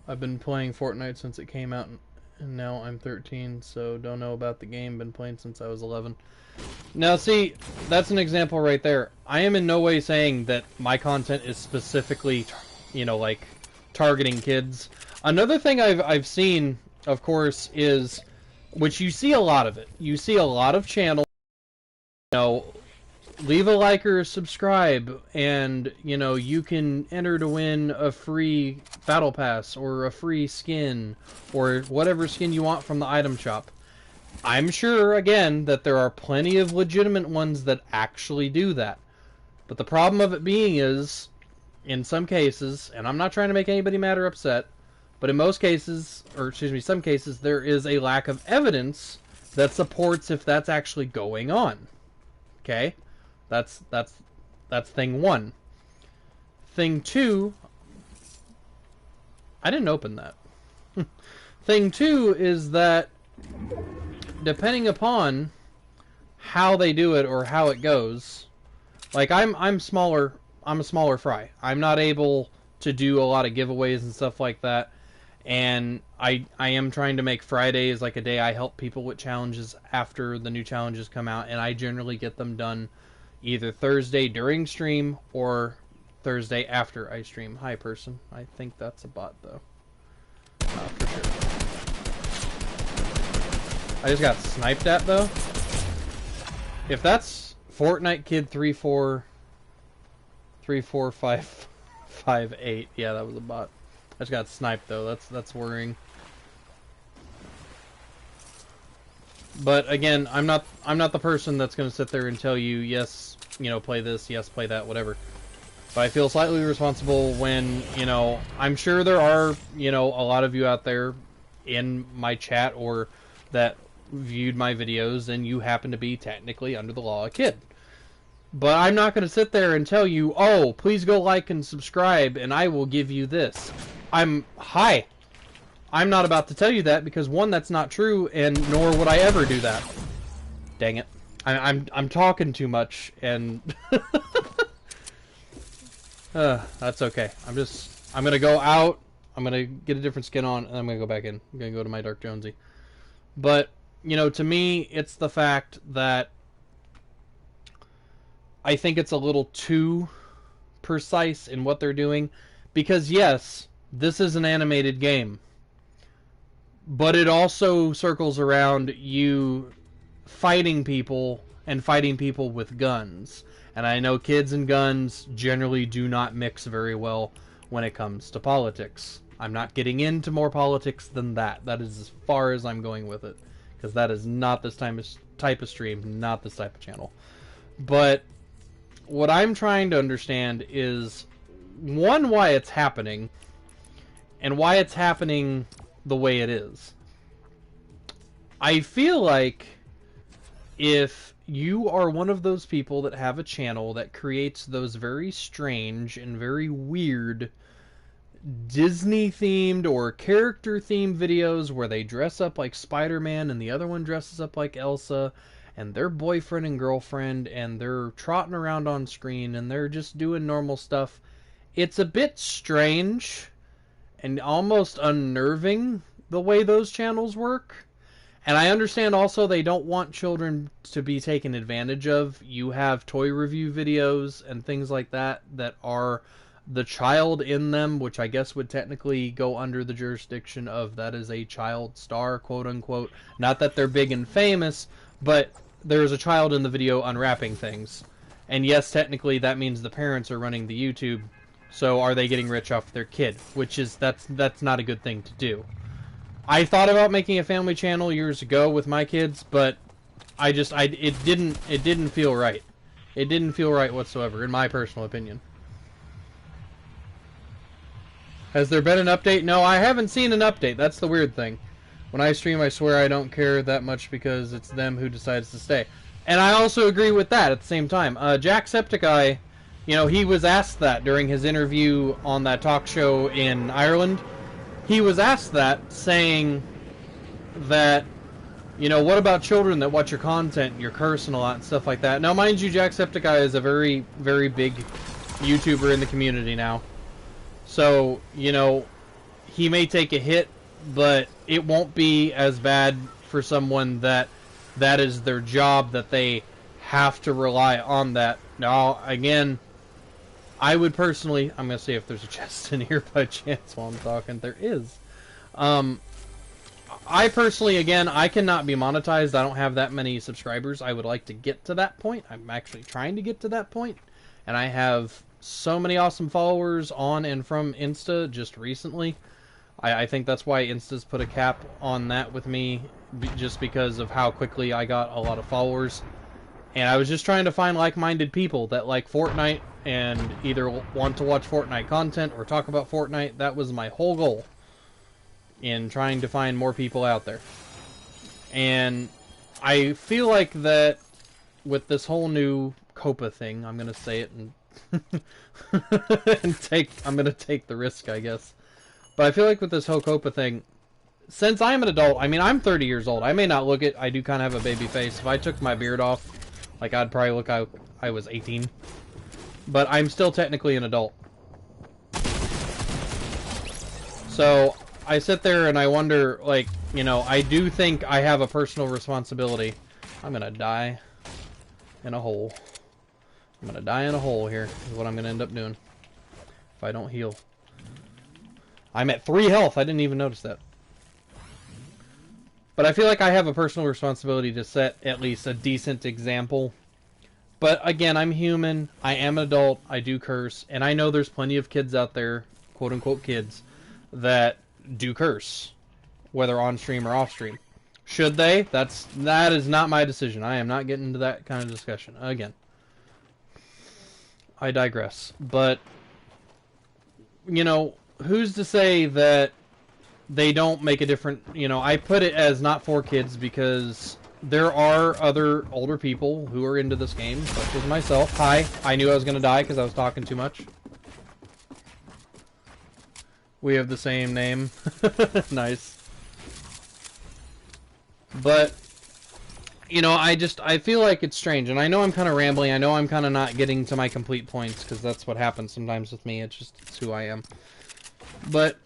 I've been playing Fortnite since it came out, and now I'm 13, so don't know about the game. Been playing since I was 11. Now, see, that's an example right there. I am in no way saying that my content is specifically, you know, like, targeting kids. Another thing I've seen, of course, is, which you see a lot of it. You see a lot of channels, you know, leave a like or subscribe, and, you know, you can enter to win a free battle pass, or a free skin, or whatever skin you want from the item shop. I'm sure, again, that there are plenty of legitimate ones that actually do that. But the problem of it being is, in some cases, and I'm not trying to make anybody mad or upset, but in most cases, or excuse me, some cases, there is a lack of evidence that supports if that's actually going on. Okay? That's thing one. Thing two, I didn't open that. Thing two is that depending upon how they do it or how it goes, like I'm smaller, I'm a smaller fry. I'm not able to do a lot of giveaways and stuff like that. And I am trying to make Fridays like a day I help people with challenges after the new challenges come out, and I generally get them done either Thursday during stream or Thursday after I stream. Hi, person. I think that's a bot, though. For sure. I just got sniped at, though. If that's Fortnite Kid 34558, yeah, that was a bot. I just got sniped, though. That's worrying. But again, I'm not the person that's going to sit there and tell you, yes, you know, play this, yes, play that, whatever. But I feel slightly responsible when, you know, I'm sure there are, you know, a lot of you out there in my chat or that viewed my videos and you happen to be technically under the law a kid. But I'm not going to sit there and tell you, oh, please go like and subscribe and I will give you this. I'm not about to tell you that because, one, that's not true, and nor would I ever do that. Dang it. I'm talking too much, and that's okay. I'm gonna go out, I'm gonna get a different skin on, and I'm gonna go back in. I'm gonna go to my Dark Jonesy. But, you know, to me, it's the fact that I think it's a little too precise in what they're doing, because yes, this is an animated game, but it also circles around you fighting people and fighting people with guns. And I know kids and guns generally do not mix very well when it comes to politics. I'm not getting into more politics than that. That is as far as I'm going with it, because that is not this type of stream, not this type of channel. But what I'm trying to understand is, one, why it's happening, and why it's happening the way it is. I feel like if you are one of those people that have a channel that creates those very strange and very weird Disney-themed or character-themed videos where they dress up like Spider-Man and the other one dresses up like Elsa, and they're boyfriend and girlfriend, and they're trotting around on screen, and they're just doing normal stuff, it's a bit strange and almost unnerving the way those channels work. And I understand also they don't want children to be taken advantage of. You have toy review videos and things like that that are the child in them, which I guess would technically go under the jurisdiction of that is a child star, quote unquote. Not that they're big and famous, but there's a child in the video unwrapping things. And yes, technically that means the parents are running the YouTube. So are they getting rich off their kid? Which is, that's not a good thing to do. I thought about making a family channel years ago with my kids, but it didn't feel right. It didn't feel right whatsoever, in my personal opinion. Has there been an update? No, I haven't seen an update. That's the weird thing. When I stream, I swear I don't care that much because it's them who decides to stay. And I also agree with that at the same time. Jacksepticeye You know, he was asked that during his interview on that talk show in Ireland. He was asked that, saying that, you know, what about children that watch your content, you're cursing a lot and stuff like that. Now, mind you, Jacksepticeye is a very, very big YouTuber in the community now. So, you know, he may take a hit, but it won't be as bad for someone that is their job, that they have to rely on that. Now, again, I would personally, I'm going to see if there's a chest in here by chance while I'm talking. There is. I personally, again, I cannot be monetized. I don't have that many subscribers. I would like to get to that point. I'm actually trying to get to that point. And I have so many awesome followers on and from Insta just recently. I think that's why Insta's put a cap on that with me, just because of how quickly I got a lot of followers. And I was just trying to find like-minded people that like Fortnite and either want to watch Fortnite content or talk about Fortnite. That was my whole goal in trying to find more people out there. And I feel like that with this whole new COPA thing, I'm going to say it and, I'm going to take the risk, I guess. But I feel like with this whole COPA thing, since I'm an adult, I mean, I'm 30 years old. I may not look it. I do kind of have a baby face. If I took my beard off, like, I'd probably look like I was 18. But I'm still technically an adult. So I sit there and I wonder, like, you know, I do think I have a personal responsibility. I'm gonna die in a hole. I'm gonna die in a hole here, is what I'm gonna end up doing. If I don't heal. I'm at 3 health. I didn't even notice that. But I feel like I have a personal responsibility to set at least a decent example. But again, I'm human. I am an adult. I do curse. And I know there's plenty of kids out there, quote-unquote kids, that do curse, whether on stream or off stream. Should they? That is not my decision. I am not getting into that kind of discussion. Again, I digress. But, you know, who's to say that they don't make a different, you know, I put it as not for kids because there are other older people who are into this game, such as myself. Hi, I knew I was going to die because I was talking too much. We have the same name. Nice. But, you know, I feel like it's strange, and I know I'm kind of rambling. I know I'm kind of not getting to my complete points because that's what happens sometimes with me. It's who I am. But,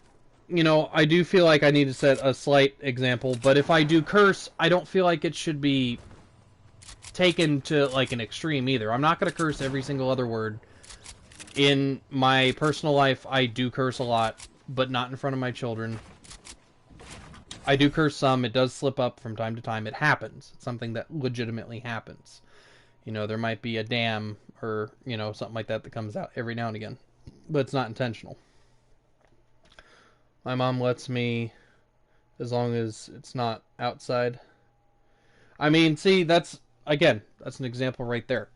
you know, I do feel like I need to set a slight example, but if I do curse, I don't feel like it should be taken to, like, an extreme either. I'm not going to curse every single other word. In my personal life, I do curse a lot, but not in front of my children. I do curse some. It does slip up from time to time. It happens. It's something that legitimately happens. You know, there might be a damn or, you know, something like that comes out every now and again, but it's not intentional. My mom lets me, as long as it's not outside. I mean, see, that's an example right there.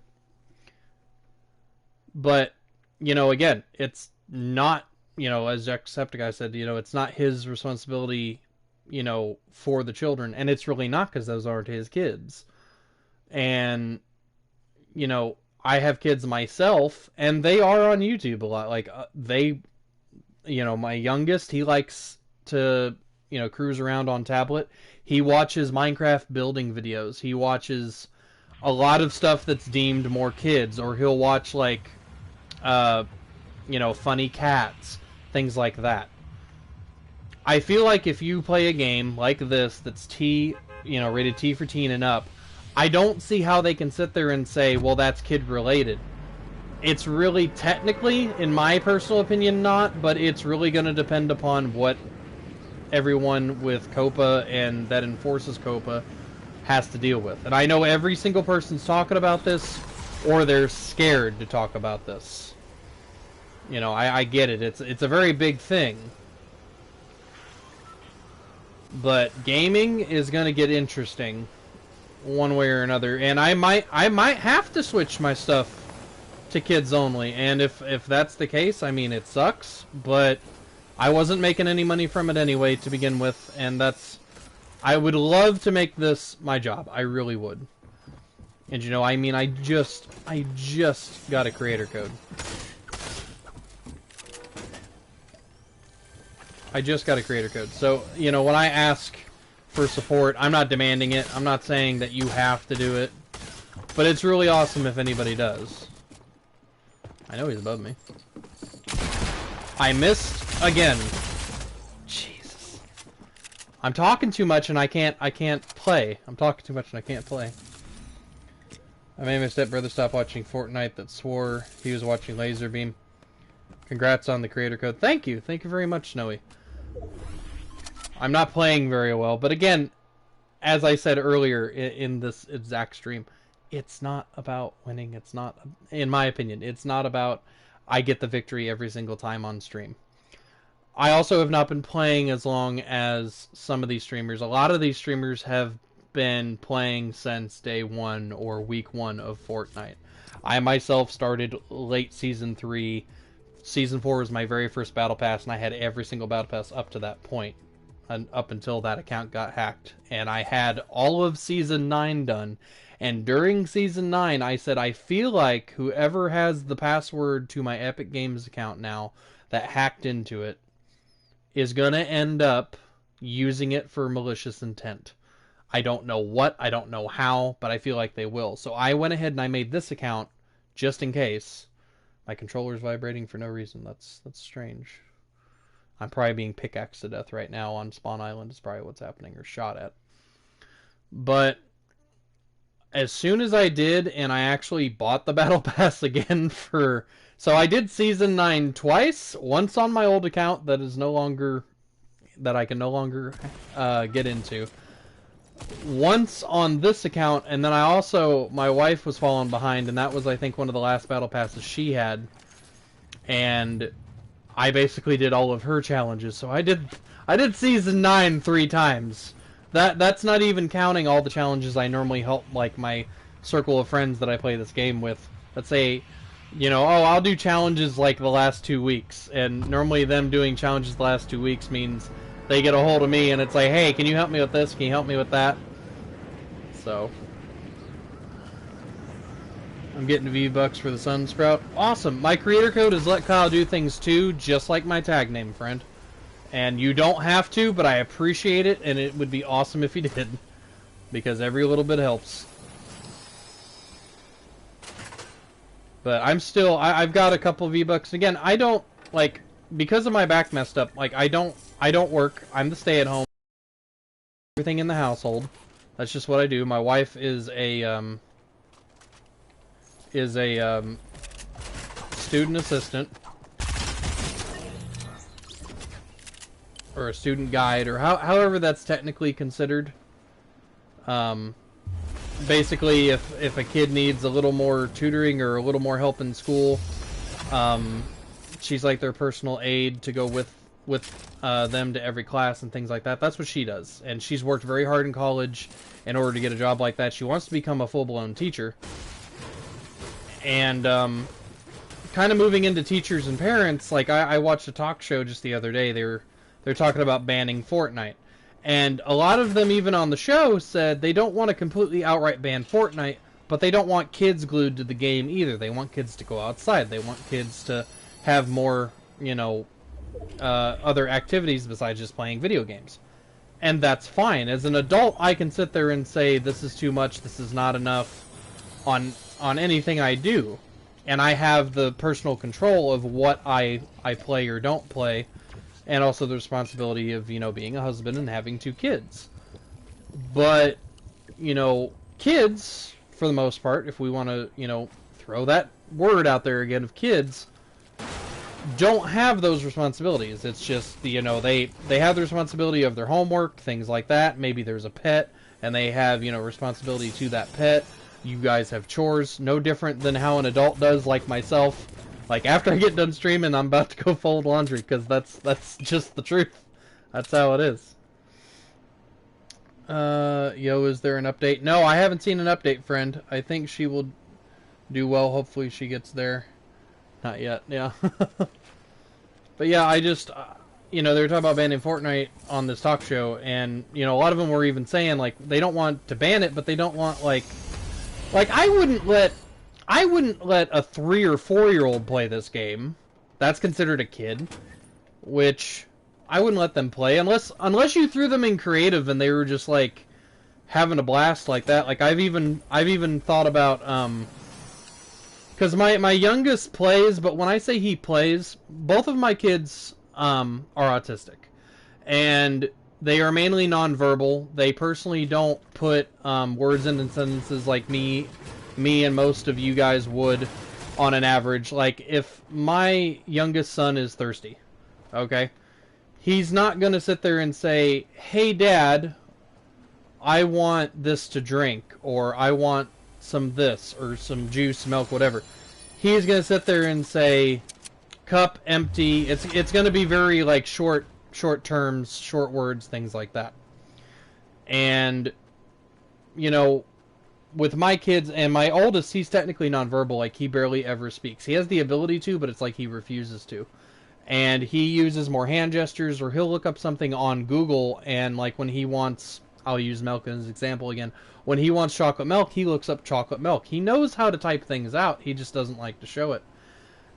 But, you know, again, it's not, you know, as Jacksepticeye said, you know, it's not his responsibility, you know, for the children. And it's really not, because those aren't his kids. And, you know, I have kids myself, and they are on YouTube a lot. Like, you know, my youngest, he likes to, you know, cruise around on tablet. He watches Minecraft building videos. He watches a lot of stuff that's deemed more kids, or he'll watch, like, you know, funny cats, things like that. I feel like if you play a game like this that's you know, rated T for teen and up, I don't see how they can sit there and say, well, that's kid related. It's really technically, in my personal opinion, not, but it's really going to depend upon what everyone with COPA and that enforces COPA has to deal with. And I know every single person's talking about this, or they're scared to talk about this. You know, I get it. It's a very big thing. But gaming is going to get interesting one way or another, and I might have to switch my stuff to kids only, and if that's the case, I mean, it sucks, but I wasn't making any money from it anyway to begin with, and I would love to make this my job. I really would. And you know, I mean, I just got a creator code. I just got a creator code. So, you know, when I ask for support, I'm not demanding it. I'm not saying that you have to do it. But it's really awesome if anybody does. I know he's above me. I missed again. Jesus. I'm talking too much and I can't play. I'm talking too much and I can't play. I made my stepbrother stop watching Fortnite that swore he was watching Laserbeam. Congrats on the creator code. Thank you. Thank you very much, Snowy. I'm not playing very well, but again, as I said earlier in this exact stream, it's not about winning. It's not, in my opinion, it's not about I get the victory every single time on stream. I also have not been playing as long as some of these streamers. A lot of these streamers have been playing since day one or week one of Fortnite. I myself started late season 3. Season 4 was my very first battle pass, and I had every single battle pass up to that point, and up until that account got hacked. And I had all of season 9 done. And during season 9, I said, I feel like whoever has the password to my Epic Games account now that hacked into it is going to end up using it for malicious intent. I don't know what, I don't know how, but I feel like they will. So I went ahead and I made this account just in case. My controller's vibrating for no reason. That's strange. I'm probably being pickaxed to death right now on Spawn Island is probably what's happening, or shot at. But as soon as I did, and I actually bought the Battle Pass again for... So I did Season 9 twice. Once on my old account that is no longer... that I can no longer get into. Once on this account, and then I also... My wife was falling behind, and that was, I think, one of the last Battle Passes she had. And I basically did all of her challenges. So I did Season 9 3 times. That's not even counting all the challenges I normally help, like, my circle of friends that I play this game with. Let's say, you know, oh, I'll do challenges, like, the last 2 weeks. And normally them doing challenges the last 2 weeks means they get a hold of me and it's like, hey, can you help me with this? Can you help me with that? So I'm getting V-Bucks for the Sunsprout. Awesome. My creator code is Let Kyle Do Things Too, just like my tag name, friend. And you don't have to, but I appreciate it, and it would be awesome if you did. Because every little bit helps. But I'm still... I've got a couple V-Bucks. Again, I don't, like... Because of my back messed up, like, I don't work. I'm the stay-at-home. Everything in the household. That's just what I do. My wife is a student assistant. Or a student guide, or however that's technically considered. Basically, if a kid needs a little more tutoring or a little more help in school, she's like their personal aide to go with them to every class and things like that. That's what she does, and she's worked very hard in college in order to get a job like that. She wants to become a full-blown teacher, and kind of moving into teachers and parents. Like I watched a talk show just the other day. They're talking about banning Fortnite. And a lot of them, even on the show, said they don't want to completely outright ban Fortnite, but they don't want kids glued to the game either. They want kids to go outside. They want kids to have more, you know, other activities besides just playing video games. And that's fine. As an adult, I can sit there and say, this is too much, this is not enough on anything I do. And I have the personal control of what I play or don't play. And also the responsibility of, you know, being a husband and having 2 kids. But, you know, kids, for the most part, if we want to, you know, throw that word out there again of kids, don't have those responsibilities. It's just, you know, they have the responsibility of their homework, things like that. Maybe there's a pet, and they have, you know, responsibility to that pet. You guys have chores, no different than how an adult does, like myself. Like, after I get done streaming, I'm about to go fold laundry, because that's just the truth. That's how it is. Yo, is there an update? No, I haven't seen an update, friend. I think she will do well. Hopefully she gets there. Not yet, yeah. But yeah, I just, you know, they were talking about banning Fortnite on this talk show, and, you know, a lot of them were even saying, like, they don't want to ban it, but they don't want, like, Like, I wouldn't let a 3 or 4-year-old play this game. That's considered a kid, which I wouldn't let them play unless you threw them in creative and they were just like having a blast like that. Like I've even thought about because my youngest plays, but when I say he plays, both of my kids are autistic, and they are mainly nonverbal. They personally don't put words into sentences like me and most of you guys would on an average. Like, if my youngest son is thirsty, okay, he's not going to sit there and say, "Hey, Dad, I want this to drink," or "I want some this," or some juice, milk, whatever. He's going to sit there and say, "Cup, empty." It's going to be very, like, short terms, short words, things like that. And, you know, with my kids, and my oldest, he's technically nonverbal. Like, he barely ever speaks. He has the ability to, but it's like he refuses to. And he uses more hand gestures, or he'll look up something on Google, and like when he wants, I'll use milk as an example again. When he wants chocolate milk, he looks up chocolate milk. He knows how to type things out. He just doesn't like to show it.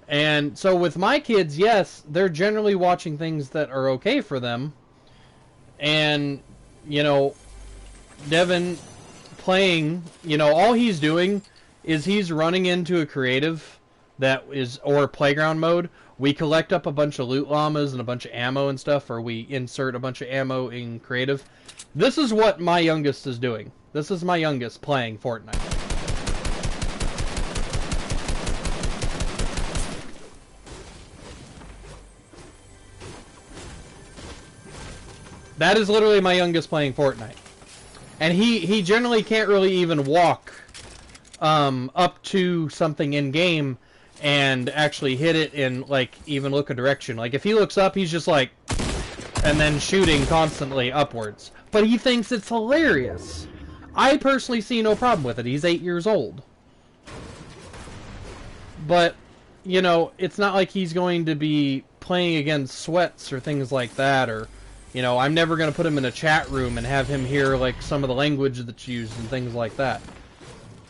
And so with my kids, yes, they're generally watching things that are okay for them. And, you know, Devin playing, you know, all he's doing is he's running into a creative that is, or playground mode. We collect up a bunch of loot llamas and a bunch of ammo and stuff, or we insert a bunch of ammo in creative. This is what my youngest is doing. This is my youngest playing Fortnite. That is literally my youngest playing Fortnite. And he generally can't really even walk up to something in game and actually hit it and like even look a direction. Like if he looks up, he's just like, and then shooting constantly upwards. But he thinks it's hilarious. I personally see no problem with it. He's 8 years old. But, you know, it's not like he's going to be playing against sweats or things like that, or, you know, I'm never going to put him in a chat room and have him hear like some of the language that's used and things like that.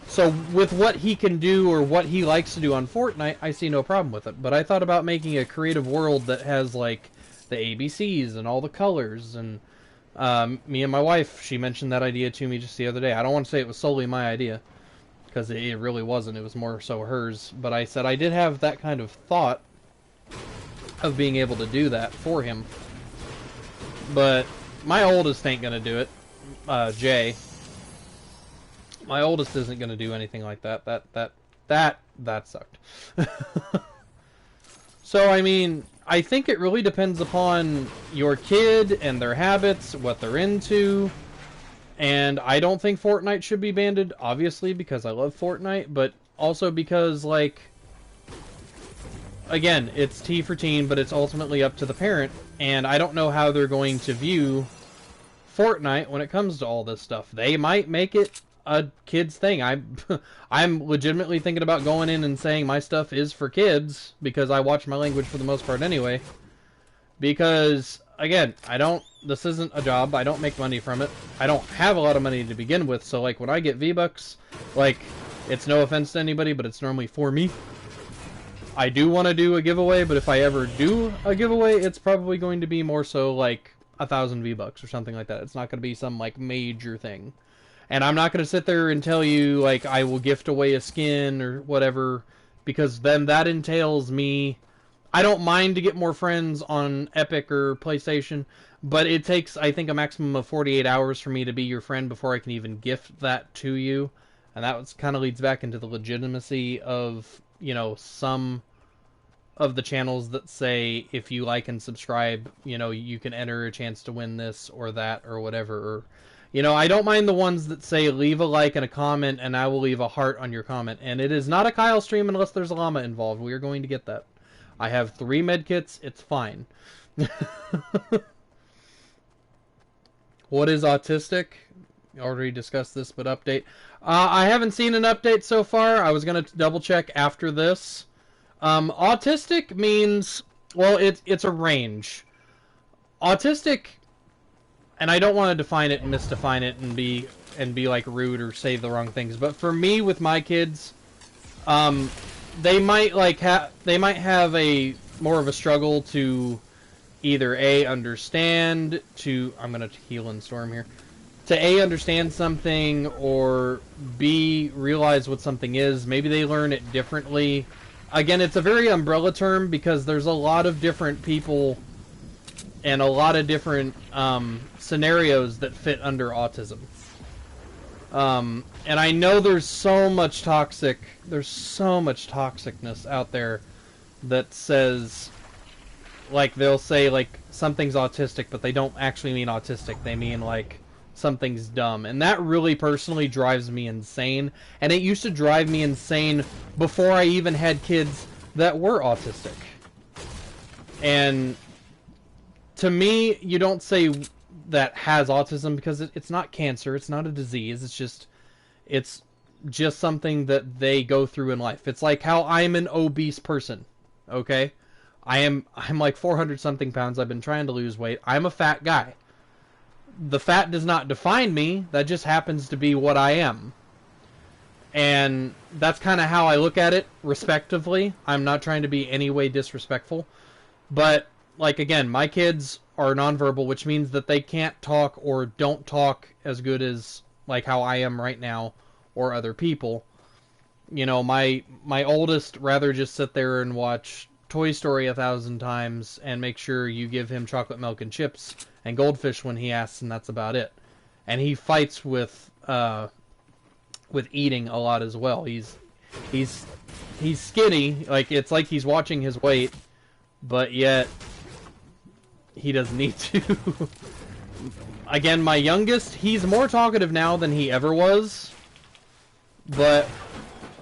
So with what he can do or what he likes to do on Fortnite, I see no problem with it. But I thought about making a creative world that has like the ABCs and all the colors. And me and my wife, she mentioned that idea to me just the other day. I don't want to say it was solely my idea, because it really wasn't. It was more so hers. But I said I did have that kind of thought of being able to do that for him. But my oldest ain't going to do it. Jay. My oldest isn't going to do anything like that. That sucked. So, I mean, I think it really depends upon your kid and their habits, what they're into. And I don't think Fortnite should be banned, obviously, because I love Fortnite, but also because, like, again, it's T for teen, but it's ultimately up to the parent, and I don't know how they're going to view Fortnite when it comes to all this stuff. They might make it a kid's thing. I'm legitimately thinking about going in and saying my stuff is for kids, because I watch my language for the most part anyway. Because, again, this isn't a job. I don't make money from it. I don't have a lot of money to begin with, so, like, when I get V-Bucks, like, it's no offense to anybody, but it's normally for me. I do want to do a giveaway, but if I ever do a giveaway, it's probably going to be more so, like, 1,000 V-Bucks or something like that. It's not going to be some, like, major thing. And I'm not going to sit there and tell you, like, I will gift away a skin or whatever, because then that entails me. I don't mind to get more friends on Epic or PlayStation, but it takes, I think, a maximum of 48 hours for me to be your friend before I can even gift that to you. And that kind of leads back into the legitimacy of, you know, some of the channels that say if you like and subscribe, you know, you can enter a chance to win this or that or whatever. Or, you know, I don't mind the ones that say leave a like and a comment and I will leave a heart on your comment. And it is not a Kyle stream unless there's a llama involved. We are going to get that. I have 3 medkits. It's fine. What is autistic? Already discussed this, but update. I haven't seen an update so far. I was going to double check after this. Autistic means, well, it's a range. Autistic, and I don't want to define it and misdefine it and be and be like rude or say the wrong things. But for me, with my kids, they might have a more of a struggle to either A, understand, I'm gonna heal and storm here, to A, understand something, or B, realize what something is. Maybe they learn it differently. Again, it's a very umbrella term because there's a lot of different people and a lot of different scenarios that fit under autism. And I know there's so much toxicness out there that says, like, they'll say, like, something's autistic, but they don't actually mean autistic. They mean, like, something's dumb. And that really personally drives me insane. And it used to drive me insane before I even had kids that were autistic. And to me, you don't say that has autism because it's not cancer, it's not a disease, it's just something that they go through in life. It's like how I'm an obese person, okay? I'm like 400 something pounds. I've been trying to lose weight. I'm a fat guy. The fat does not define me. That just happens to be what I am. And that's kind of how I look at it, respectively. I'm not trying to be any way disrespectful. But, like, again, my kids are nonverbal, which means that they can't talk or don't talk as good as, like, how I am right now or other people. You know, my oldest rather just sit there and watch Toy Story 1,000 times and make sure you give him chocolate milk and chips and goldfish when he asks, and that's about it. And he fights with eating a lot as well. He's skinny, like, it's like he's watching his weight, but yet he doesn't need to. Again, my youngest, he's more talkative now than he ever was, but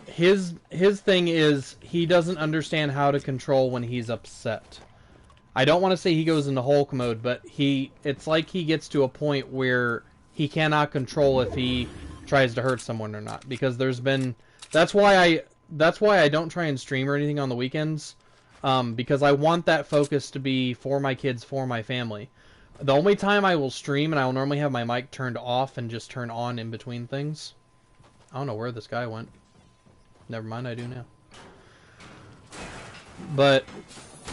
his thing is he doesn't understand how to control when he's upset. I don't want to say he goes into Hulk mode, but it's like he gets to a point where he cannot control if he tries to hurt someone or not, because that's why I don't try and stream or anything on the weekends, because I want that focus to be for my kids, for my family. The only time I will stream, and I will normally have my mic turned off and just turn on in between things. I don't know where this guy went. Never mind, I do now. But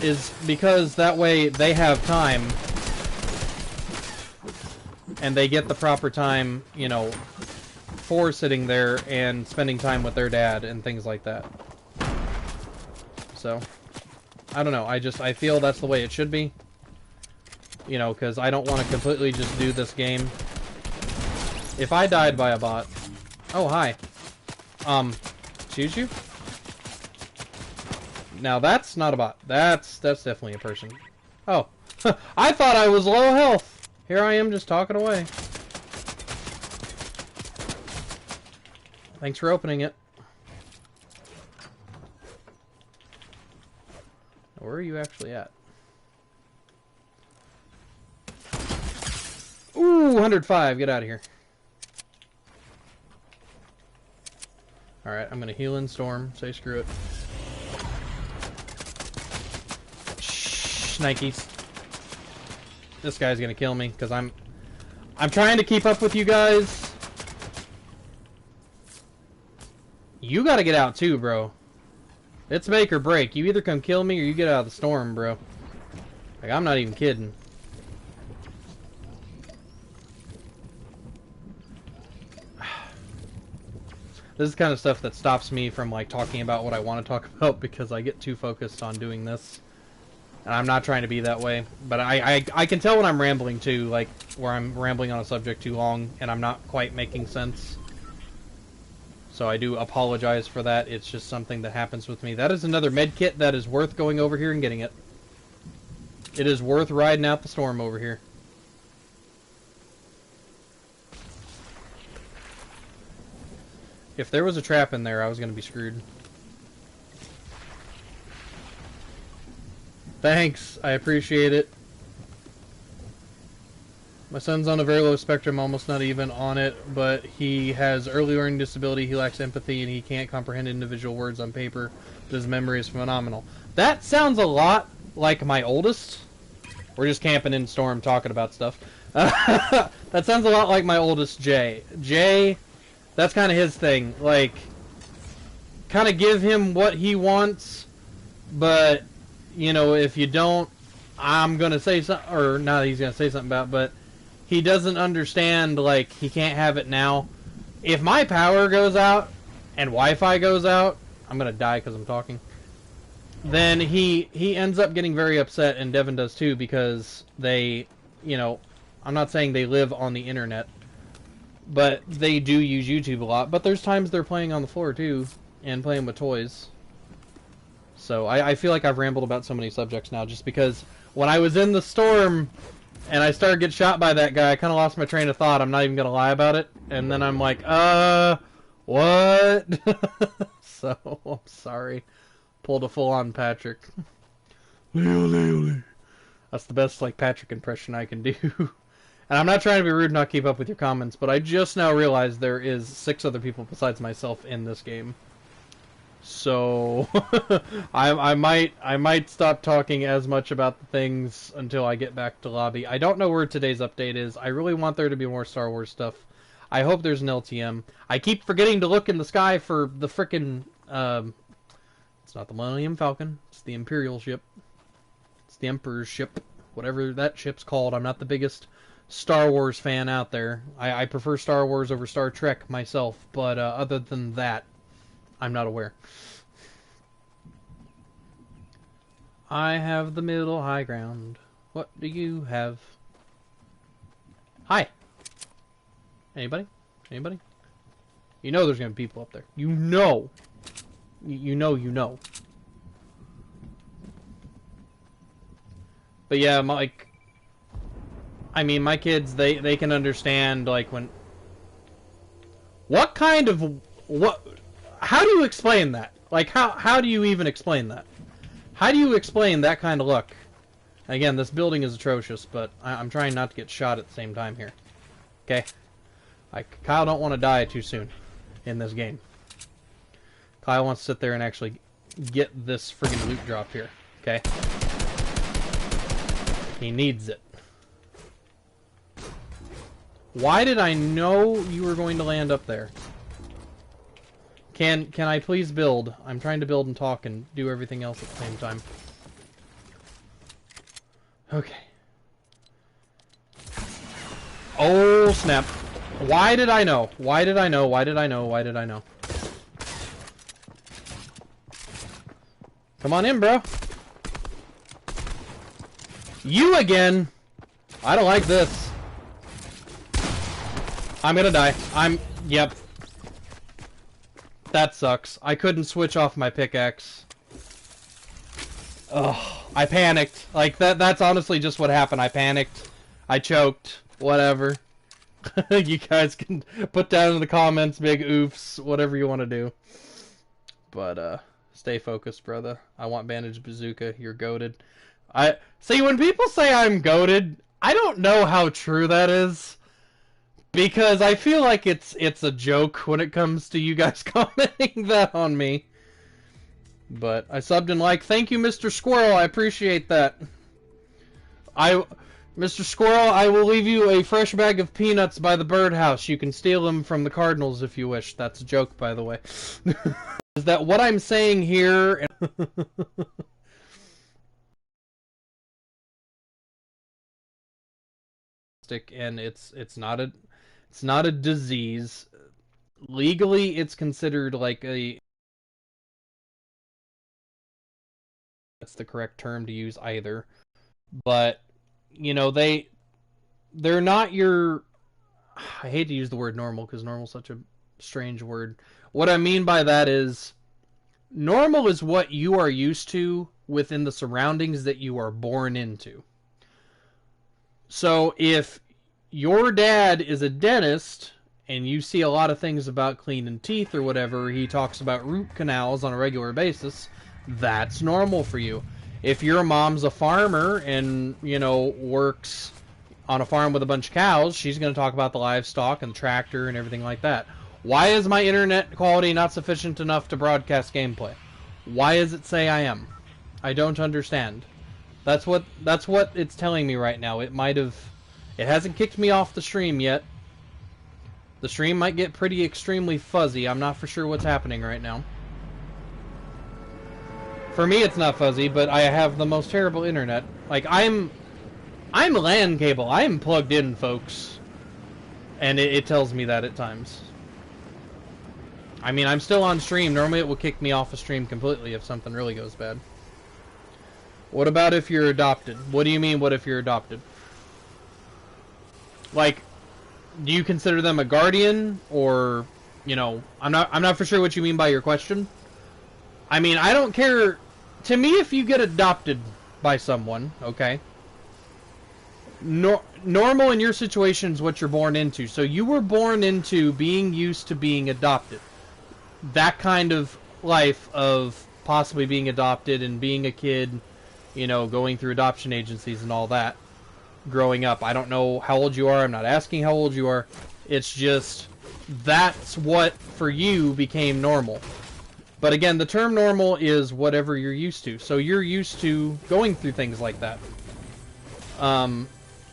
is because that way they have time and they get the proper time, you know, for sitting there and spending time with their dad and things like that. So, I don't know, I feel that's the way it should be. You know, because I don't want to completely just do this game. If I died by a bot... Oh, hi. Excuse you? Now that's not a bot. That's definitely a person. Oh. I thought I was low health! Here I am just talking away. Thanks for opening it. Where are you actually at? Ooh, 105. Get out of here. Alright, I'm gonna heal in storm. Say screw it. Shh, Nikes. This guy's gonna kill me because I'm trying to keep up with you guys. You gotta get out too, bro. It's make or break. You either come kill me or you get out of the storm, bro. Like, I'm not even kidding. This is the kind of stuff that stops me from, like, talking about what I want to talk about because I get too focused on doing this. And I'm not trying to be that way. But I can tell when I'm rambling, too, like, where I'm rambling on a subject too long and I'm not quite making sense. So I do apologize for that. It's just something that happens with me. That is another med kit that is worth going over here and getting it. It is worth riding out the storm over here. If there was a trap in there, I was going to be screwed. Thanks, I appreciate it. My son's on a very low spectrum, almost not even on it, but he has early learning disability, he lacks empathy, and he can't comprehend individual words on paper, but his memory is phenomenal. That sounds a lot like my oldest. We're just camping in storm talking about stuff. That sounds a lot like my oldest Jay. Jay, that's kind of his thing. Like, kind of give him what he wants, but, you know, if you don't, I'm going to say something, or not he's going to say something about, but he doesn't understand, like, he can't have it now. If my power goes out and Wi-Fi goes out, I'm going to die because I'm talking. Then he ends up getting very upset, and Devin does too, because they, you know, I'm not saying they live on the internet, but they do use YouTube a lot. But there's times they're playing on the floor too, and playing with toys. So I feel like I've rambled about so many subjects now, just because when I was in the storm and I started getting shot by that guy, I kind of lost my train of thought. I'm not even going to lie about it. And then I'm like, what? So, I'm sorry. Pulled a full-on Patrick. Leo. That's the best, like, Patrick impression I can do. And I'm not trying to be rude, not keep up with your comments, but I just now realized there is 6 other people besides myself in this game. So I might stop talking as much about the things until I get back to lobby. I don't know where today's update is. I really want there to be more Star Wars stuff. I hope there's an LTM. I keep forgetting to look in the sky for the frickin' it's not the Millennium Falcon. It's the Imperial ship. It's the Emperor's ship. Whatever that ship's called. I'm not the biggest Star Wars fan out there. I prefer Star Wars over Star Trek myself, but other than that, I'm not aware. I have the middle high ground. What do you have? Hi. Anybody? Anybody? You know there's gonna be people up there. You know. You know. But yeah, like, I mean, my kids, they can understand, like, when... What kind of... How do you explain that? Like, how do you even explain that? How do you explain that kind of luck? Again, this building is atrocious, but I'm trying not to get shot at the same time here. Okay? Like, Kyle don't want to die too soon in this game. Kyle wants to sit there and actually get this friggin' loot drop here. Okay? He needs it. Why did I know you were going to land up there? Can I please build? I'm trying to build and talk and do everything else at the same time. Okay. Oh, snap. Why did I know? Why did I know? Why did I know? Why did I know? Come on in, bro. You again! I don't like this. I'm gonna die. Yep. That sucks. I couldn't switch off my pickaxe. Ugh. I panicked. Like, that's honestly just what happened. I panicked. I choked. Whatever. You guys can put down in the comments big oofs, whatever you want to do. But, stay focused, brother. I want Bandage Bazooka. You're goated. See, when people say I'm goated, I don't know how true that is. Because I feel like it's a joke when it comes to you guys commenting that on me. But I subbed and like. Thank you, Mr. Squirrel. I appreciate that. Mr. Squirrel, I will leave you a fresh bag of peanuts by the birdhouse. You can steal them from the Cardinals if you wish. That's a joke, by the way. Is that what I'm saying here? And it's not a disease. Legally, it's considered like a... That's the correct term to use either. But, you know, they're not your... I hate to use the word normal because normal is such a strange word. What I mean by that is normal is what you are used to within the surroundings that you are born into. So if your dad is a dentist and you see a lot of things about cleaning teeth or whatever, he talks about root canals on a regular basis, that's normal for you. If your mom's a farmer and, you know, works on a farm with a bunch of cows, she's going to talk about the livestock and the tractor and everything like that. Why is my internet quality not sufficient enough to broadcast gameplay? Why does it say I am? I don't understand. That's what it's telling me right now. It might have It hasn't kicked me off the stream yet. The stream might get pretty extremely fuzzy. I'm not for sure what's happening right now. For me, it's not fuzzy, but I have the most terrible internet. Like, I'm LAN cable. I'm plugged in, folks. And it tells me that at times. I mean, I'm still on stream. Normally it will kick me off a stream completely if something really goes bad. What about if you're adopted? What do you mean, what if you're adopted? Like, do you consider them a guardian? Or, you know, I'm not for sure what you mean by your question. I mean, I don't care. To me, if you get adopted by someone, okay, normal in your situation is what you're born into. So you were born into being used to being adopted. That kind of life of possibly being adopted and being a kid, you know, going through adoption agencies and all that, growing up. I don't know how old you are. I'm not asking how old you are. It's just, that's what, for you, became normal. But again, the term normal is whatever you're used to. So you're used to going through things like that.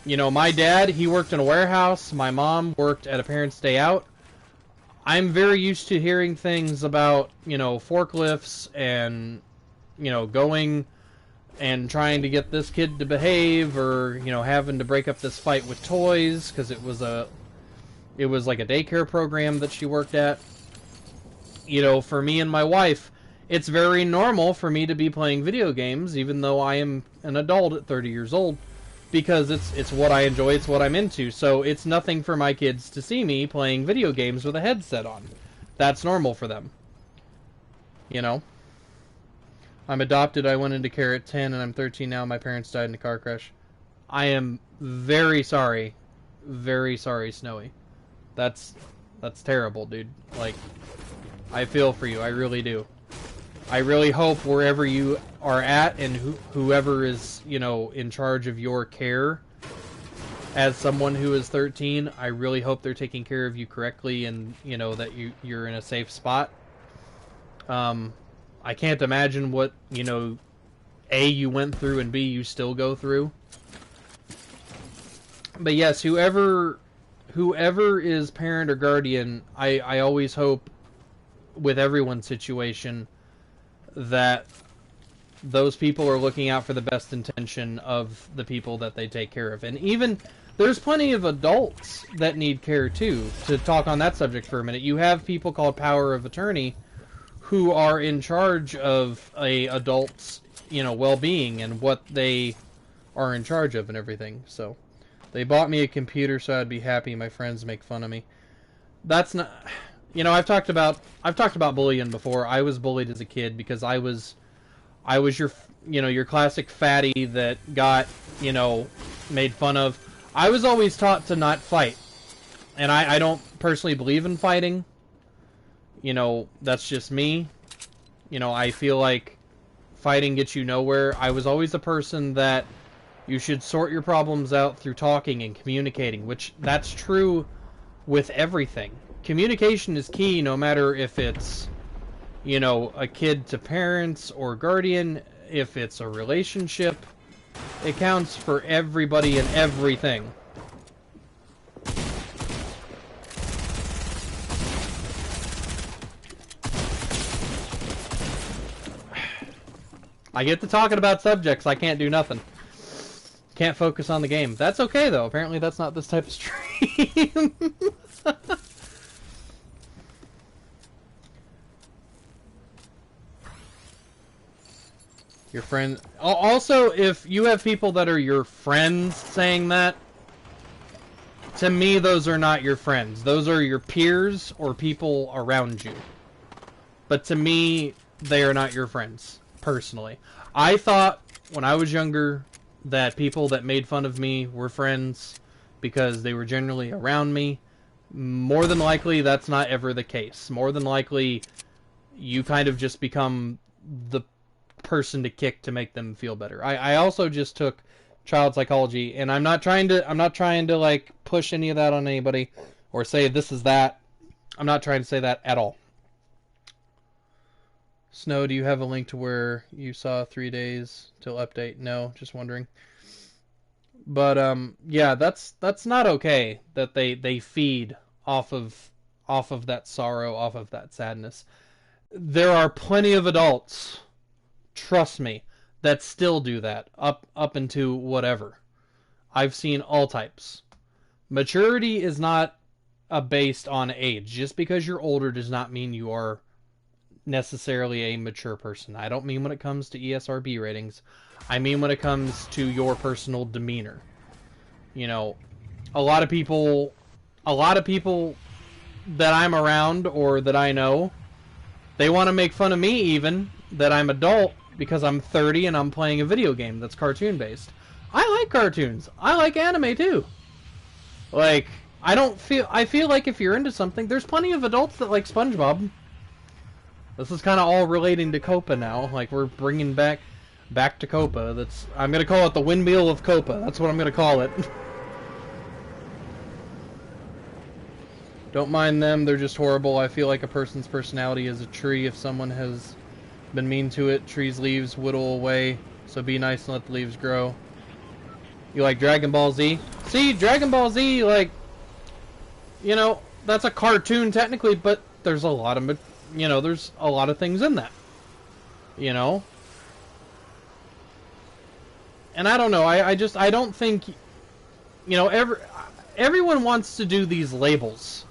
You know, my dad, he worked in a warehouse. My mom worked at a parent's day out. I'm very used to hearing things about, you know, forklifts and, you know, going and trying to get this kid to behave, or, you know, having to break up this fight with toys because it was like a daycare program that she worked at. You know, for me and my wife, it's very normal for me to be playing video games, even though I am an adult at 30 years old, because it's what I enjoy, it's what I'm into. So it's nothing for my kids to see me playing video games with a headset on. That's normal for them. You know? I'm adopted. I went into care at 10 and I'm 13 now. My parents died in a car crash. I am very sorry. Very sorry, Snowy. That's terrible, dude. Like, I feel for you. I really do. I really hope wherever you are at and whoever is, you know, in charge of your care as someone who is 13, I really hope they're taking care of you correctly and, you know, that you're in a safe spot. I can't imagine what, you know, A, you went through, and B, you still go through. But yes, whoever is parent or guardian, I always hope with everyone's situation that those people are looking out for the best intention of the people that they take care of. And even, there's plenty of adults that need care too. To talk on that subject for a minute, you have people called power of attorney who are in charge of a adult's, you know, well-being and what they are in charge of and everything. So they bought me a computer so I'd be happy. My friends make fun of me. That's not, you know, I've talked about bullying before. I was bullied as a kid because I was your, you know, your classic fatty that got, you know, made fun of. I was always taught to not fight. And I don't personally believe in fighting. You know, that's just me. You know, I feel like fighting gets you nowhere. I was always a person that you should sort your problems out through talking and communicating, which that's true with everything. Communication is key, no matter if it's, you know, a kid to parents or guardian, if it's a relationship. It counts for everybody and everything. I get to talking about subjects, I can't do nothing. Can't focus on the game. That's okay, though. Apparently that's not this type of stream. Your friend... Also, if you have people that are your friends saying that, to me, those are not your friends. Those are your peers or people around you. But to me, they are not your friends. Personally, I thought when I was younger that people that made fun of me were friends because they were generally around me. More than likely, that's not ever the case. More than likely, you kind of just become the person to kick to make them feel better. I also just took child psychology, and I'm not trying to like push any of that on anybody or say this is that. I'm not trying to say that at all. Snow, do you have a link to where you saw 3 days till update? No, just wondering. But yeah, that's not okay that they feed off of that sorrow, off of that sadness. There are plenty of adults, trust me, that still do that up into whatever. I've seen all types. Maturity is not based on age. Just because you're older does not mean you are necessarily a mature person. I don't mean when it comes to ESRB ratings. I mean when it comes to your personal demeanor. You know, a lot of people that I'm around or that I know, they want to make fun of me even that I'm adult because I'm 30 and I'm playing a video game that's cartoon based. I like cartoons. I like anime too. Like, I feel like if you're into something, there's plenty of adults that like SpongeBob. This is kind of all relating to Copa now. Like, we're bringing back to Copa. I'm gonna call it the windmill of Copa. That's what I'm gonna call it. Don't mind them, they're just horrible. I feel like a person's personality is a tree. If someone has been mean to it, trees' leaves whittle away. So be nice and let the leaves grow. You like Dragon Ball Z? See, Dragon Ball Z, like, you know, that's a cartoon technically, but there's a lot of, you know, there's a lot of things in that. You know? And I don't know, I don't think, you know, everyone wants to do these labels.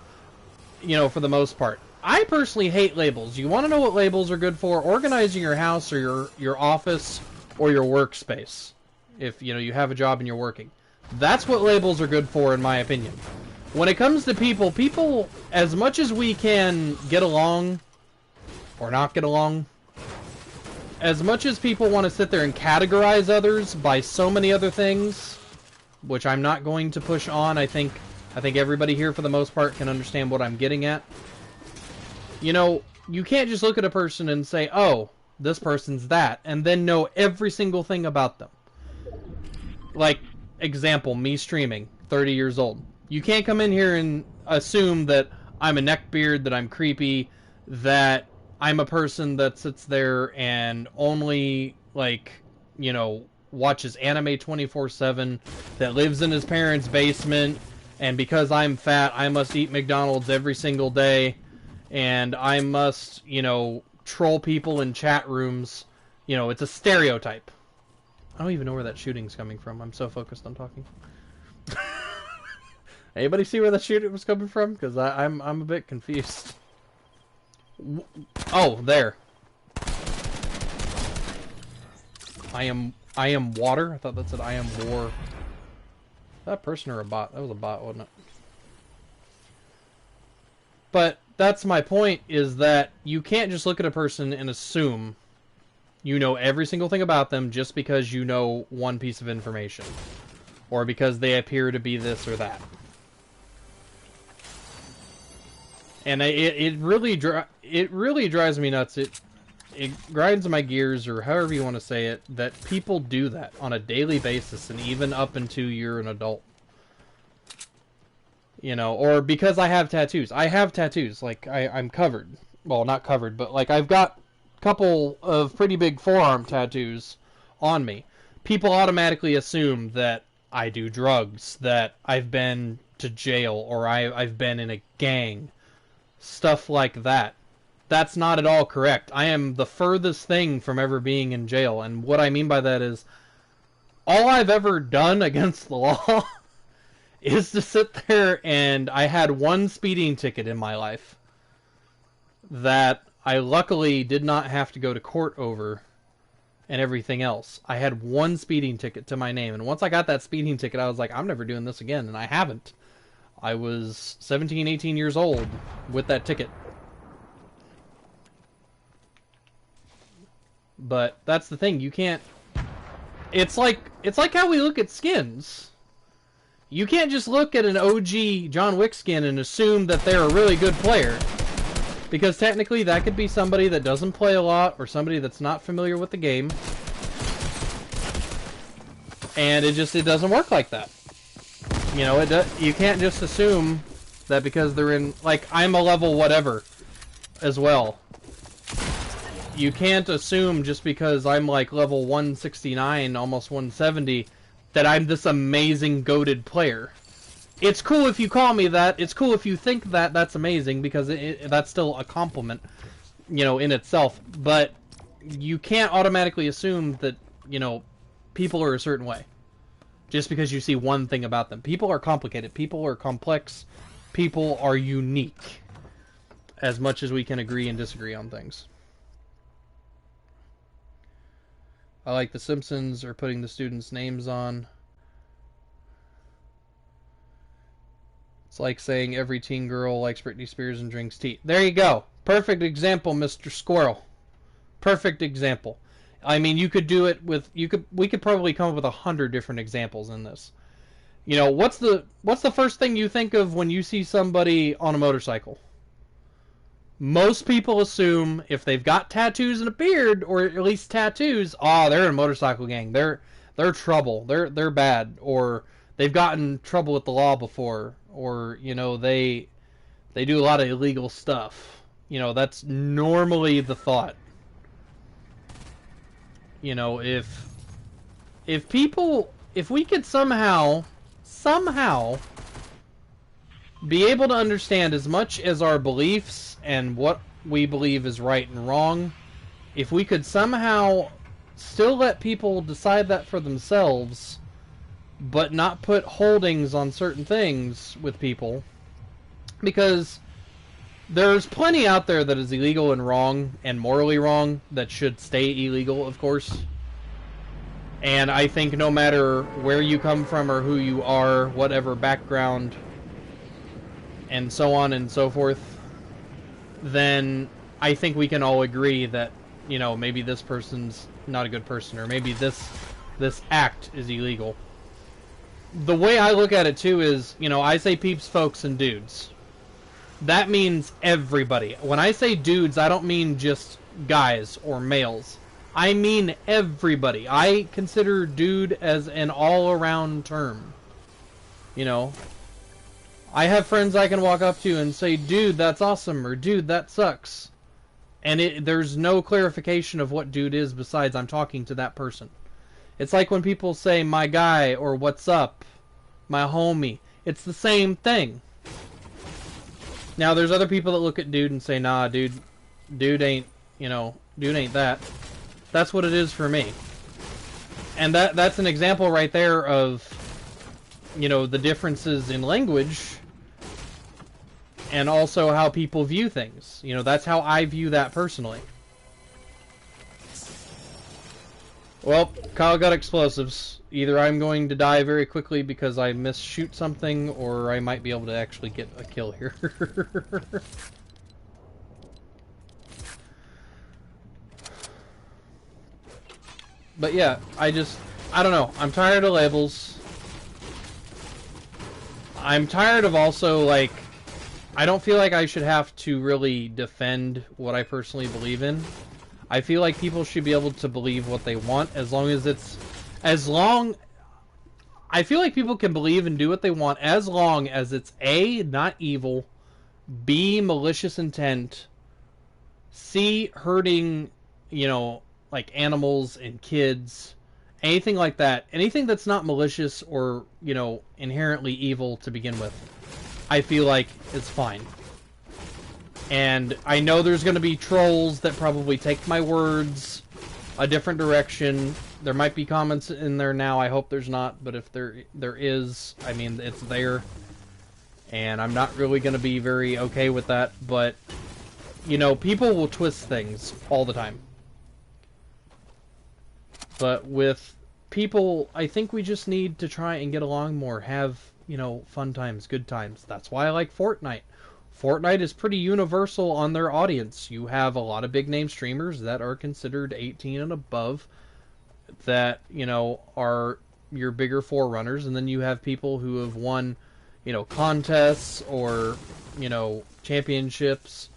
You know, for the most part. I personally hate labels. You want to know what labels are good for? Organizing your house or your office or your workspace. If, you know, you have a job and you're working. That's what labels are good for, in my opinion. When it comes to people, as much as we can get along or not get along, as much as people want to sit there and categorize others by so many other things, which I'm not going to push on, I think everybody here, for the most part, can understand what I'm getting at. You know, you can't just look at a person and say, oh, this person's that, and then know every single thing about them. Like, example, me streaming, 30 years old. You can't come in here and assume that I'm a neckbeard, that I'm creepy, that I'm a person that sits there and only, like, you know, watches anime 24/7, that lives in his parents' basement, and because I'm fat, I must eat McDonald's every single day, and I must, you know, troll people in chat rooms. You know, it's a stereotype. I don't even know where that shooting's coming from. I'm so focused on talking. Anybody see where that shooting was coming from? Because I'm a bit confused. Oh, there. I am water? I thought that said I am war. That person or a bot? That was a bot, wasn't it? But that's my point, is that you can't just look at a person and assume you know every single thing about them just because you know one piece of information. Or because they appear to be this or that. And it really drives me nuts. It grinds my gears, or however you want to say it, that people do that on a daily basis, and even up until you're an adult. You know, or because I have tattoos. I have tattoos. Like, I'm covered. Well, not covered, but, like, I've got a couple of pretty big forearm tattoos on me. People automatically assume that I do drugs, that I've been to jail, or I've been in a gang. Stuff like that. That's not at all correct. I am the furthest thing from ever being in jail, and what I mean by that is all I've ever done against the law is to sit there, and I had one speeding ticket in my life that I luckily did not have to go to court over and everything else. I had one speeding ticket to my name, and once I got that speeding ticket, I was like, I'm never doing this again, and I haven't. I was 17, 18 years old with that ticket. But that's the thing, you can't... It's like how we look at skins. You can't just look at an OG John Wick skin and assume that they're a really good player. Because technically that could be somebody that doesn't play a lot, or somebody that's not familiar with the game. And it doesn't work like that. You know, you can't just assume that because they're in... Like, I'm a level whatever as well. You can't assume just because I'm like level 169, almost 170, that I'm this amazing goated player. It's cool if you call me that. It's cool if you think that. That's amazing, because that's still a compliment, you know, in itself. But you can't automatically assume that, you know, people are a certain way just because you see one thing about them. People are complicated. People are complex. People are unique, as much as we can agree and disagree on things. I like The Simpsons are putting the students' names on. It's like saying every teen girl likes Britney Spears and drinks tea. There you go. Perfect example, Mr. Squirrel. Perfect example. I mean, you could do it with we could probably come up with 100 different examples in this. You know, what's the first thing you think of when you see somebody on a motorcycle? Most people assume if they've got tattoos and a beard, or at least tattoos, they're in a motorcycle gang. They're trouble. They're bad, or they've gotten trouble with the law before, or you know they do a lot of illegal stuff. You know, that's normally the thought. You know, if we could somehow be able to understand as much as our beliefs and what we believe is right and wrong, if we could somehow still let people decide that for themselves, but not put holdings on certain things with people, because there's plenty out there that is illegal and wrong and morally wrong that should stay illegal, of course. And I think no matter where you come from or who you are, whatever background, and so on and so forth, then I think we can all agree that, you know, maybe this person's not a good person, or maybe this act is illegal. The way I look at it too is, you know, I say peeps, folks, and dudes. That means everybody. When I say dudes, I don't mean just guys or males. I mean everybody. I consider dude as an all-around term. You know, I have friends I can walk up to and say, dude, that's awesome, or dude, that sucks. And there's no clarification of what dude is besides I'm talking to that person. It's like when people say my guy or what's up, my homie. It's the same thing. Now, there's other people that look at dude and say, nah, dude ain't, you know, dude ain't that. That's what it is for me. And that's an example right there of, you know, the differences in language and also how people view things. You know, that's how I view that personally. Well, Kyle got explosives. Either I'm going to die very quickly because I misshoot something, or I might be able to actually get a kill here. But yeah, I don't know. I'm tired of labels. I'm tired of also, like, I don't feel like I should have to really defend what I personally believe in. I feel like people should be able to believe what they want I feel like people can believe and do what they want as long as it's A, not evil, B, malicious intent, C, hurting, you know, like animals and kids, anything like that. Anything that's not malicious or, you know, inherently evil to begin with, I feel like is fine. And I know there's going to be trolls that probably take my words a different direction. There might be comments in there now. I hope there's not, but if there is, I mean, it's there. And I'm not really going to be very okay with that, but, you know, people will twist things all the time. But with people, I think we just need to try and get along more, have, you know, fun times, good times. That's why I like Fortnite. Fortnite is pretty universal on their audience. You have a lot of big name streamers that are considered 18 and above that, you know, are your bigger forerunners, and then you have people who have won, you know, contests or, you know, championships.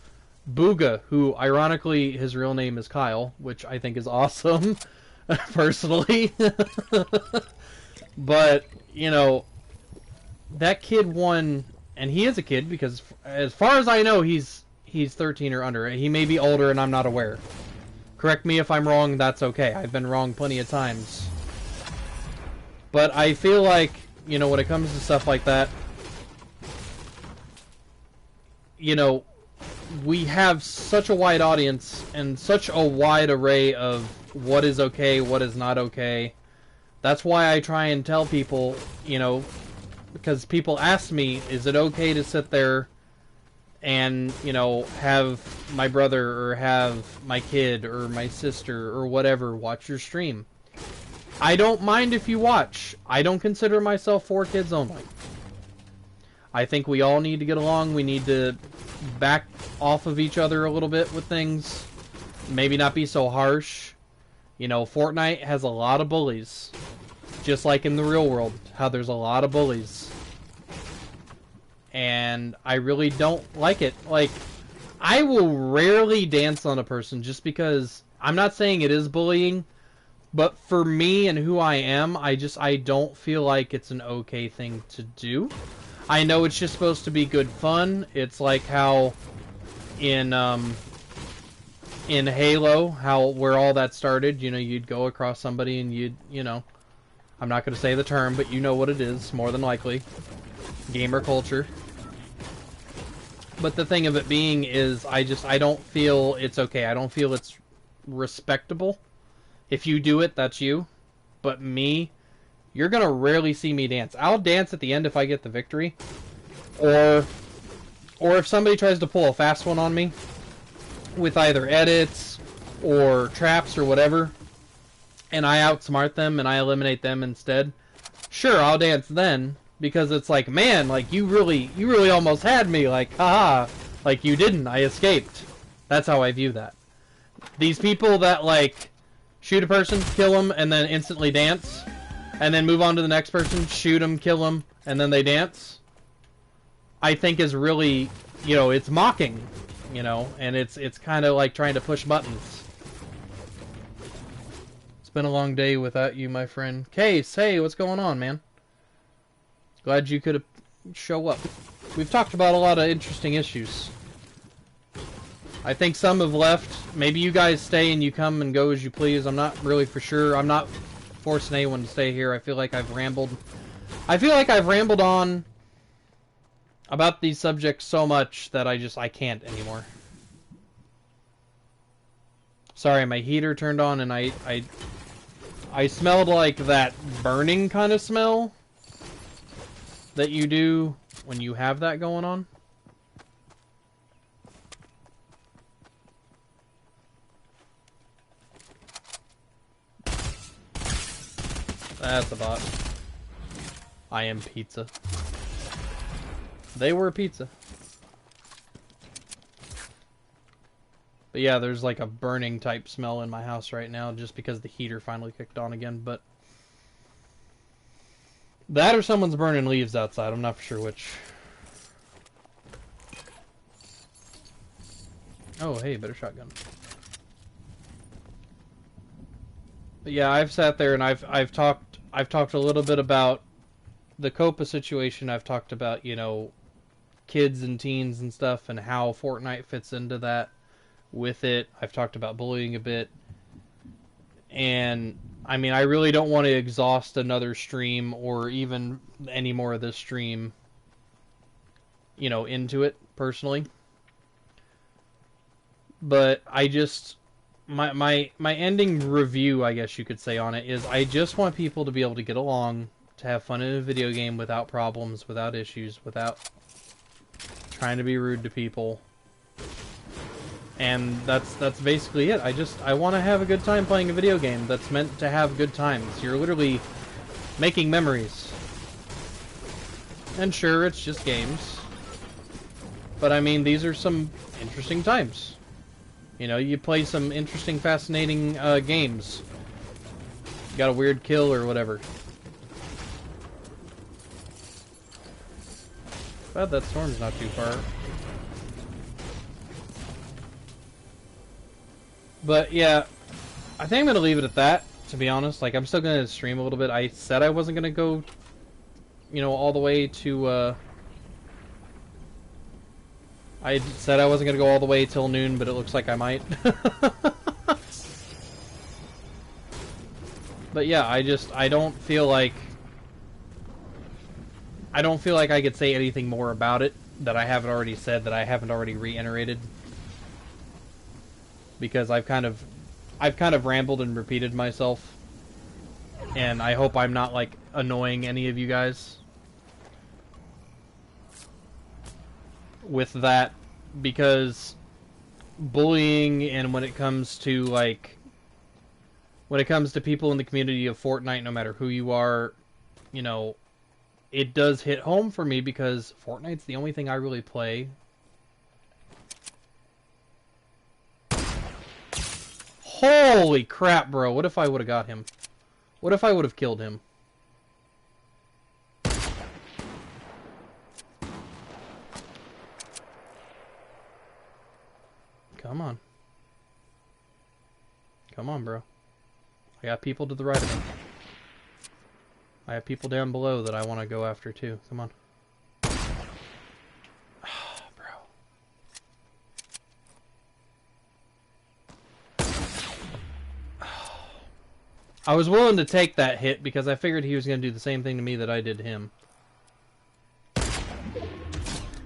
Booga, who ironically his real name is Kyle, which I think is awesome personally. But, you know, that kid won. And he is a kid because, as far as I know, he's 13 or under. He may be older and I'm not aware. Correct me if I'm wrong, that's okay. I've been wrong plenty of times. But I feel like, you know, when it comes to stuff like that, you know, we have such a wide audience and such a wide array of what is okay, what is not okay. That's why I try and tell people, you know, because people ask me, is it okay to sit there and, you know, have my brother or have my kid or my sister or whatever watch your stream? I don't mind if you watch. I don't consider myself for kids only. I think we all need to get along. We need to back off of each other a little bit with things. Maybe not be so harsh. You know, Fortnite has a lot of bullies. Just like in the real world, how there's a lot of bullies. And I really don't like it. Like, I will rarely dance on a person just because, I'm not saying it is bullying, but for me and who I am, I don't feel like it's an okay thing to do. I know it's just supposed to be good fun. It's like how in Halo, where all that started, you know, you'd go across somebody and you know, I'm not going to say the term, but you know what it is, more than likely. Gamer culture. But the thing of it being is, I don't feel it's okay. I don't feel it's respectable. If you do it, that's you. But me, you're going to rarely see me dance. I'll dance at the end if I get the victory. Or if somebody tries to pull a fast one on me, with either edits or traps or whatever, and I outsmart them and I eliminate them instead, sure, I'll dance then, because it's like, man, like, you really almost had me, like, haha, like, you didn't, I escaped. That's how I view that. These people that, like, shoot a person, kill them, and then instantly dance, and then move on to the next person, shoot them, kill them, and then they dance, I think is really, you know, it's mocking, you know, and it's kind of like trying to push buttons. Been a long day without you, my friend. Case, hey, what's going on, man? Glad you could show up. We've talked about a lot of interesting issues. I think some have left. Maybe you guys stay and you come and go as you please. I'm not really for sure. I'm not forcing anyone to stay here. I feel like I've rambled. I feel like I've rambled on about these subjects so much that I can't anymore. Sorry, my heater turned on and I smelled like that burning kind of smell that you do when you have that going on. That's a bot. I am pizza. They were pizza. But yeah, there's like a burning type smell in my house right now just because the heater finally kicked on again, but that or someone's burning leaves outside. I'm not for sure which. Oh, hey, better shotgun. But yeah, I've sat there and I've talked a little bit about the Copa situation. I've talked about, you know, kids and teens and stuff and how Fortnite fits into that. With it, I've talked about bullying a bit, and I mean, I really don't want to exhaust another stream or even any more of this stream, you know, into it personally. But I just, my ending review, I guess you could say, on it is I just want people to be able to get along, to have fun in a video game without problems, without issues, without trying to be rude to people. And that's basically it. I want to have a good time playing a video game that's meant to have good times. You're literally making memories. And sure, it's just games. But I mean, these are some interesting times. You know, you play some interesting, fascinating games. You got a weird kill or whatever. Glad that storm's not too far. But yeah, I think I'm going to leave it at that, to be honest. Like, I'm still going to stream a little bit. I said I wasn't going to go, you know, all the way to, I said I wasn't going to go all the way till noon, but it looks like I might. But yeah, I don't feel like I don't feel like I could say anything more about it that I haven't already said, that I haven't already reiterated. Because I've kind of rambled and repeated myself. And I hope I'm not, like, annoying any of you guys with that. Because bullying, and when it comes to, like, when it comes to people in the community of Fortnite, no matter who you are, you know, it does hit home for me because Fortnite's the only thing I really play. Holy crap, bro. What if I would have got him? What if I would have killed him? Come on. Come on, bro. I got people to the right of me. I have people down below that I want to go after too. Come on. Oh, bro. I was willing to take that hit because I figured he was going to do the same thing to me that I did to him.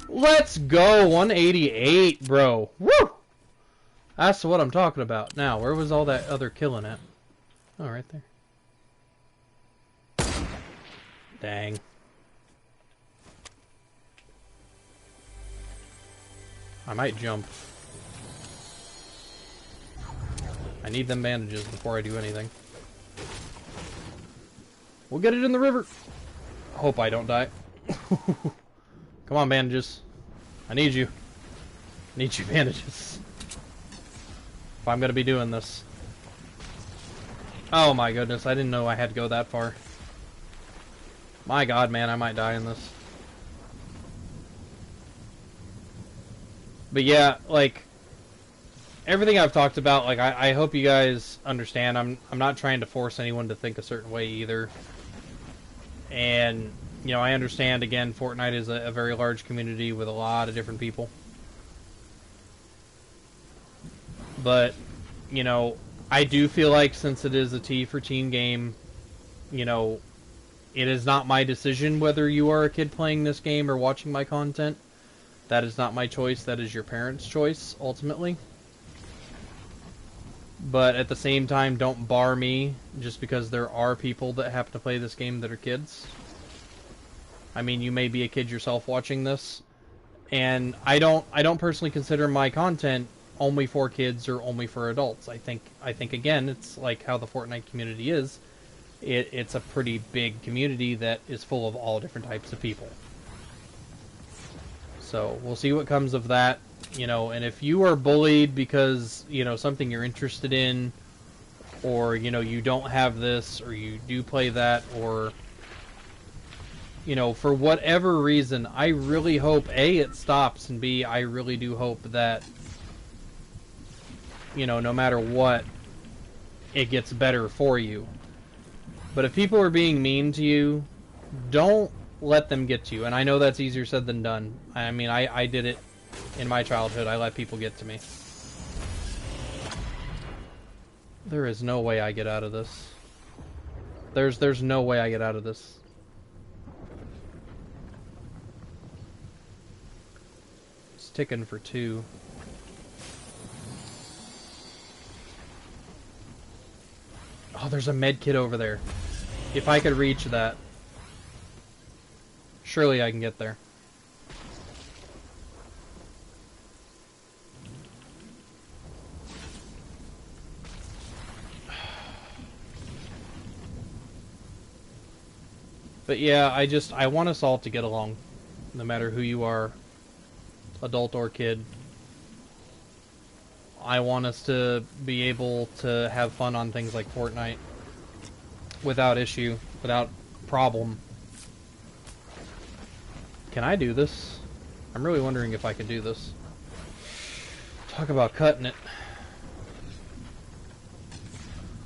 Let's go! 188, bro. Woo! That's what I'm talking about. Now, where was all that other killing at? Oh, right there. Dang. I might jump. I need them bandages before I do anything. We'll get it in the river. Hope I don't die. Come on, bandages. I need you. I need you, bandages. If I'm gonna be doing this. Oh my goodness, I didn't know I had to go that far. My god, man, I might die in this. But yeah, like, everything I've talked about, like, I hope you guys understand. I'm not trying to force anyone to think a certain way either. And, you know, I understand, again, Fortnite is a very large community with a lot of different people. But, you know, I do feel like since it is a T for teen game, you know, it is not my decision whether you are a kid playing this game or watching my content. That is not my choice. That is your parents' choice, ultimately. But at the same time, don't bar me just because there are people that happen to play this game that are kids. I mean, you may be a kid yourself watching this, and I don't personally consider my content only for kids or only for adults. I think again, it's like how the Fortnite community is. It's a pretty big community that is full of all different types of people. So we'll see what comes of that, you know. And if you are bullied because, you know, something you're interested in, or, you know, you don't have this, or you do play that, or, you know, for whatever reason, I really hope A, it stops, and B, I really do hope that, you know, no matter what, it gets better for you. But if people are being mean to you, don't let them get to you. And I know that's easier said than done. I mean, I did it in my childhood. I let people get to me. There is no way I get out of this. There's no way I get out of this. It's ticking for 2. Oh, there's a med kit over there. If I could reach that, surely I can get there. But yeah, I want us all to get along, no matter who you are, adult or kid. I want us to be able to have fun on things like Fortnite without issue, without problem. Can I do this? I'm really wondering if I could do this. Talk about cutting it.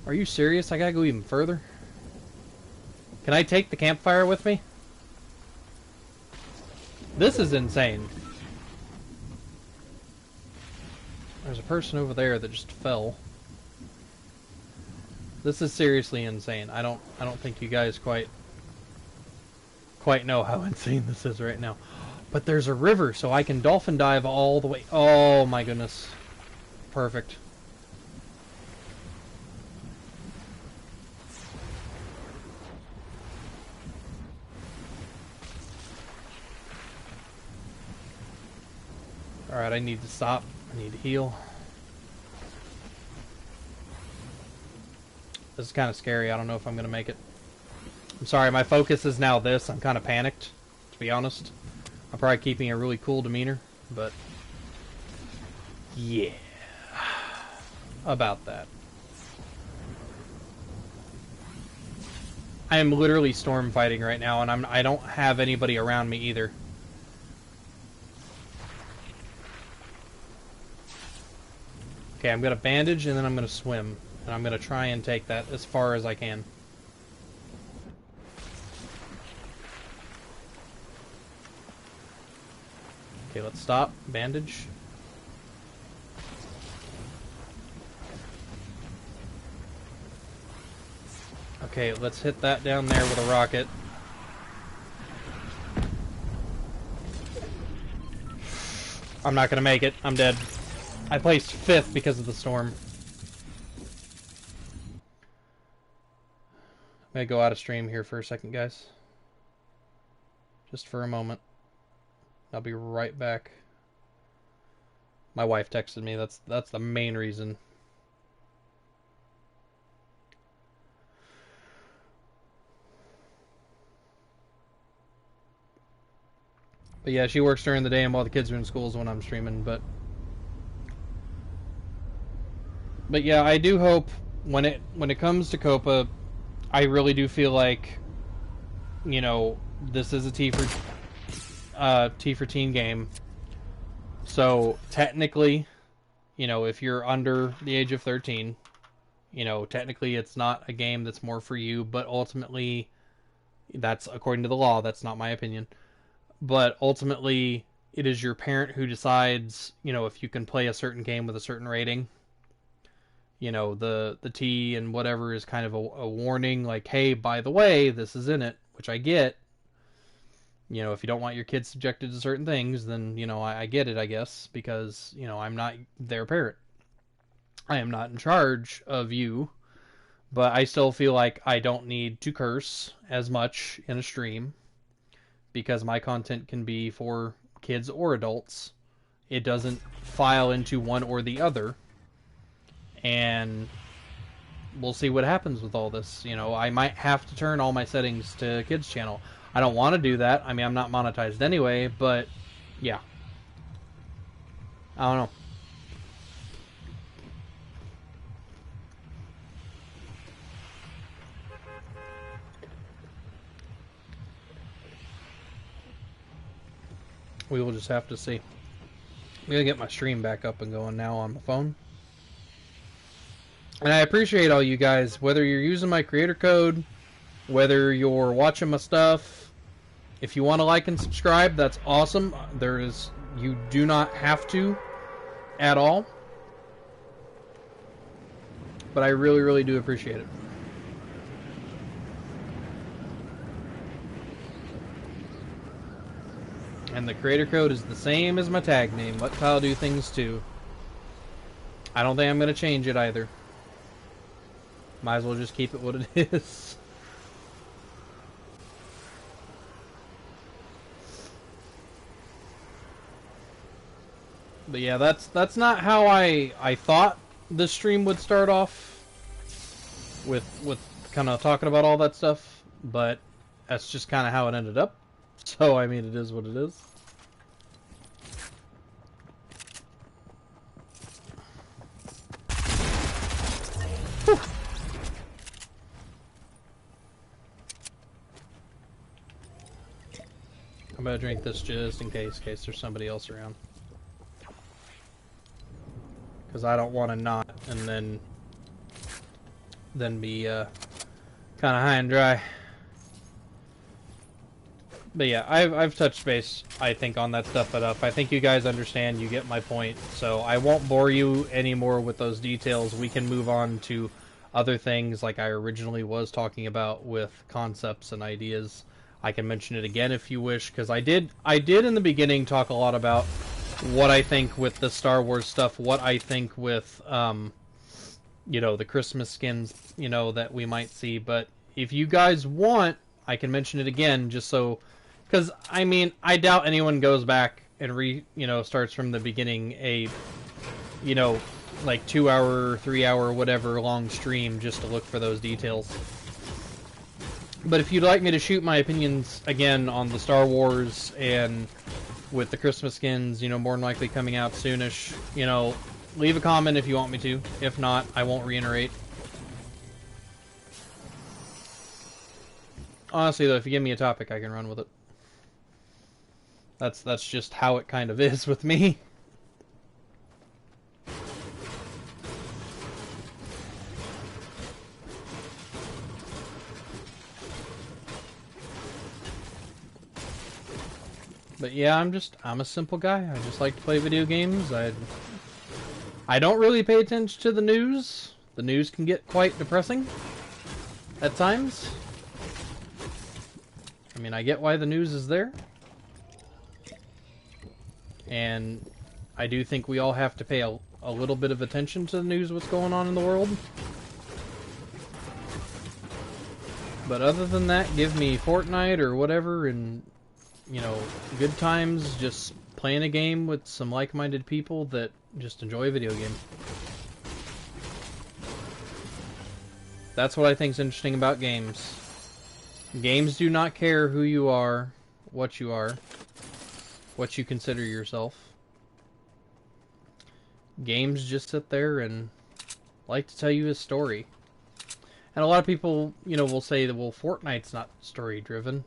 Are you serious? I gotta go even further? Can I take the campfire with me? This is insane. There's a person over there that just fell. This is seriously insane. I don't think you guys quite quite know how insane this is right now. But there's a river, so I can dolphin dive all the way. Oh my goodness. Perfect. Alright, I need to stop. I need to heal. This is kind of scary. I don't know if I'm going to make it. I'm sorry, my focus is now this. I'm kind of panicked, to be honest. I'm probably keeping a really cool demeanor, but... yeah. About that. I am literally storm fighting right now, and I don't have anybody around me either. Okay, I'm going to bandage, and then I'm going to swim. And I'm going to try and take that as far as I can. Okay, let's stop. Bandage. Okay, let's hit that down there with a rocket. I'm not going to make it. I'm dead. I placed 5th because of the storm. I'm going to go out of stream here for a second, guys. Just for a moment. I'll be right back. My wife texted me. That's the main reason. But yeah, she works during the day and while the kids are in school is when I'm streaming, but yeah, I do hope when it comes to Copa, I really do feel like, you know, this is a T for teen game. So technically, you know, if you're under the age of 13, you know, technically it's not a game that's more for you, but ultimately that's according to the law, that's not my opinion. But ultimately it is your parent who decides, you know, if you can play a certain game with a certain rating. You know, the T and whatever is kind of a warning, like, hey, by the way, this is in it, which I get. You know, if you don't want your kids subjected to certain things, then, you know, I get it, I guess, because, you know, I'm not their parent. I am not in charge of you, but I still feel like I don't need to curse as much in a stream, because my content can be for kids or adults. It doesn't file into one or the other. And we'll see what happens with all this. You know, I might have to turn all my settings to kids channel. I don't want to do that. I mean, I'm not monetized anyway, but yeah. I don't know. We will just have to see. I'm going to get my stream back up and going now on my phone. And I appreciate all you guys, whether you're using my creator code, whether you're watching my stuff. If you want to like and subscribe, that's awesome. You do not have to at all. But I really, really do appreciate it. And the creator code is the same as my tag name. Let Kyle do things too. I don't think I'm going to change it either. Might as well just keep it what it is. But yeah, that's not how I thought the stream would start off with kind of talking about all that stuff, but that's just kind of how it ended up. So I mean, it is what it is. Whew. I'm gonna drink this just in case there's somebody else around. Because I don't want to not and then be kind of high and dry. But yeah, I've touched base, I think, on that stuff enough. I think you guys understand, you get my point. So I won't bore you anymore with those details. We can move on to other things like I originally was talking about with concepts and ideas. I can mention it again if you wish, because I did in the beginning talk a lot about what I think with the Star Wars stuff, what I think with, you know, the Christmas skins, you know, that we might see. But if you guys want, I can mention it again, just so, because, I mean, I doubt anyone goes back and you know, starts from the beginning a, you know, like 2 hour, 3 hour, whatever long stream just to look for those details. But if you'd like me to shoot my opinions again on the Star Wars and with the Christmas skins, you know, more than likely coming out soonish, you know, leave a comment if you want me to. If not, I won't reiterate. Honestly, though, if you give me a topic, I can run with it. That's just how it kind of is with me. But yeah, I'm a simple guy. I just like to play video games. I don't really pay attention to the news. The news can get quite depressing at times. I mean, I get why the news is there. And I do think we all have to pay a little bit of attention to the news, what's going on in the world. But other than that, give me Fortnite or whatever, and, you know, good times just playing a game with some like-minded people that just enjoy a video game. That's what I think is interesting about games. Games do not care who you are, what you consider yourself. Games just sit there and like to tell you a story. And a lot of people, you know, will say that, well, Fortnite's not story-driven.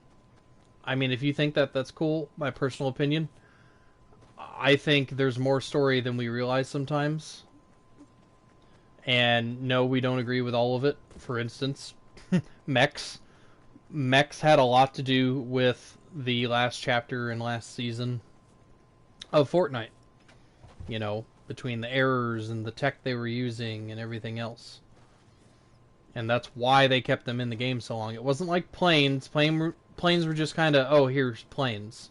I mean, if you think that, that's cool. My personal opinion. I think there's more story than we realize sometimes. And no, we don't agree with all of it. For instance, mechs. Mechs had a lot to do with the last chapter and last season of Fortnite. You know, between the errors and the tech they were using and everything else. And that's why they kept them in the game so long. It wasn't like planes. Planes were just kind of, oh, here's planes.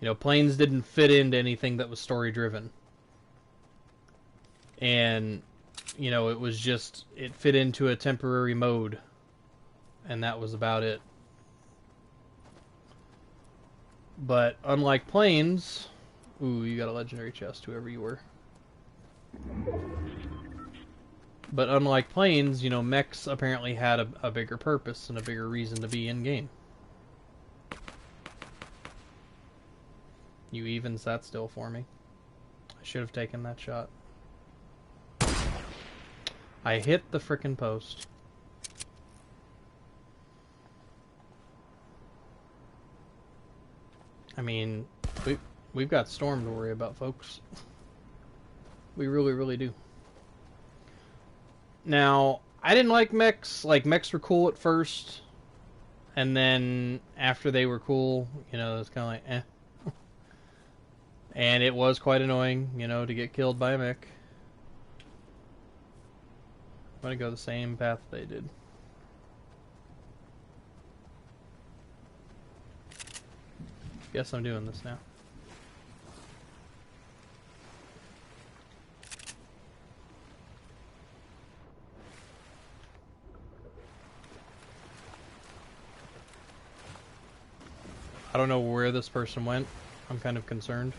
You know, planes didn't fit into anything that was story-driven. And, you know, it was just, it fit into a temporary mode. And that was about it. But unlike planes... Ooh, you got a legendary chest, whoever you were. But unlike planes, you know, mechs apparently had a bigger purpose and a bigger reason to be in-game. You even sat still for me. I should have taken that shot. I hit the frickin' post. I mean, we've got Storm to worry about, folks. We really, really do. Now, I didn't like mechs. Like, mechs were cool at first. And then, after they were cool, you know, it was kind of like, eh. And it was quite annoying, you know, to get killed by a mech. I'm gonna go the same path they did. Guess I'm doing this now. I don't know where this person went. I'm kind of concerned.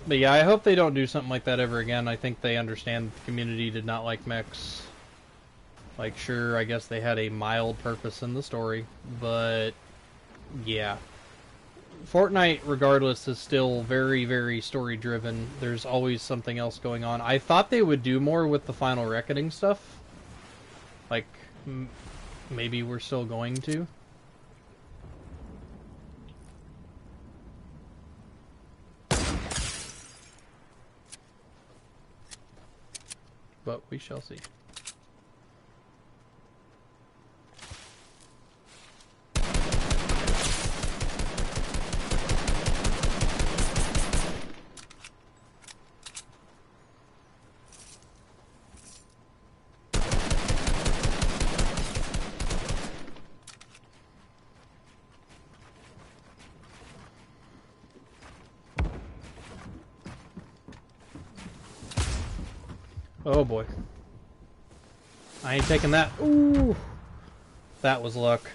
But yeah, I hope they don't do something like that ever again. I think they understand the community did not like mechs. Like, sure, I guess they had a mild purpose in the story, but yeah. Fortnite, regardless, is still very, very story-driven. There's always something else going on. I thought they would do more with the Final Reckoning stuff. Like, maybe we're still going to. But we shall see. Oh boy. I ain't taking that. Ooh. That was luck.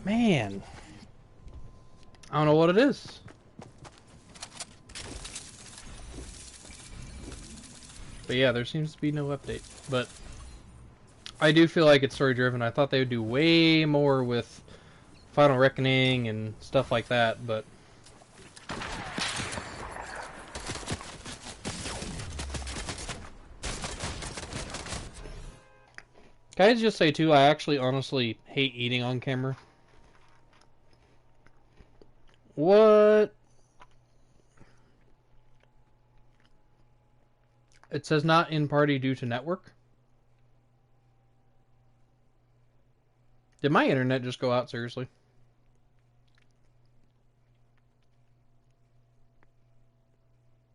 Man. I don't know what it is. But yeah, there seems to be no update. But I do feel like it's story driven. I thought they would do way more with Final Reckoning and stuff like that, but can I just say too, I actually honestly hate eating on camera. What? It says not in party due to network. Did my internet just go out, seriously?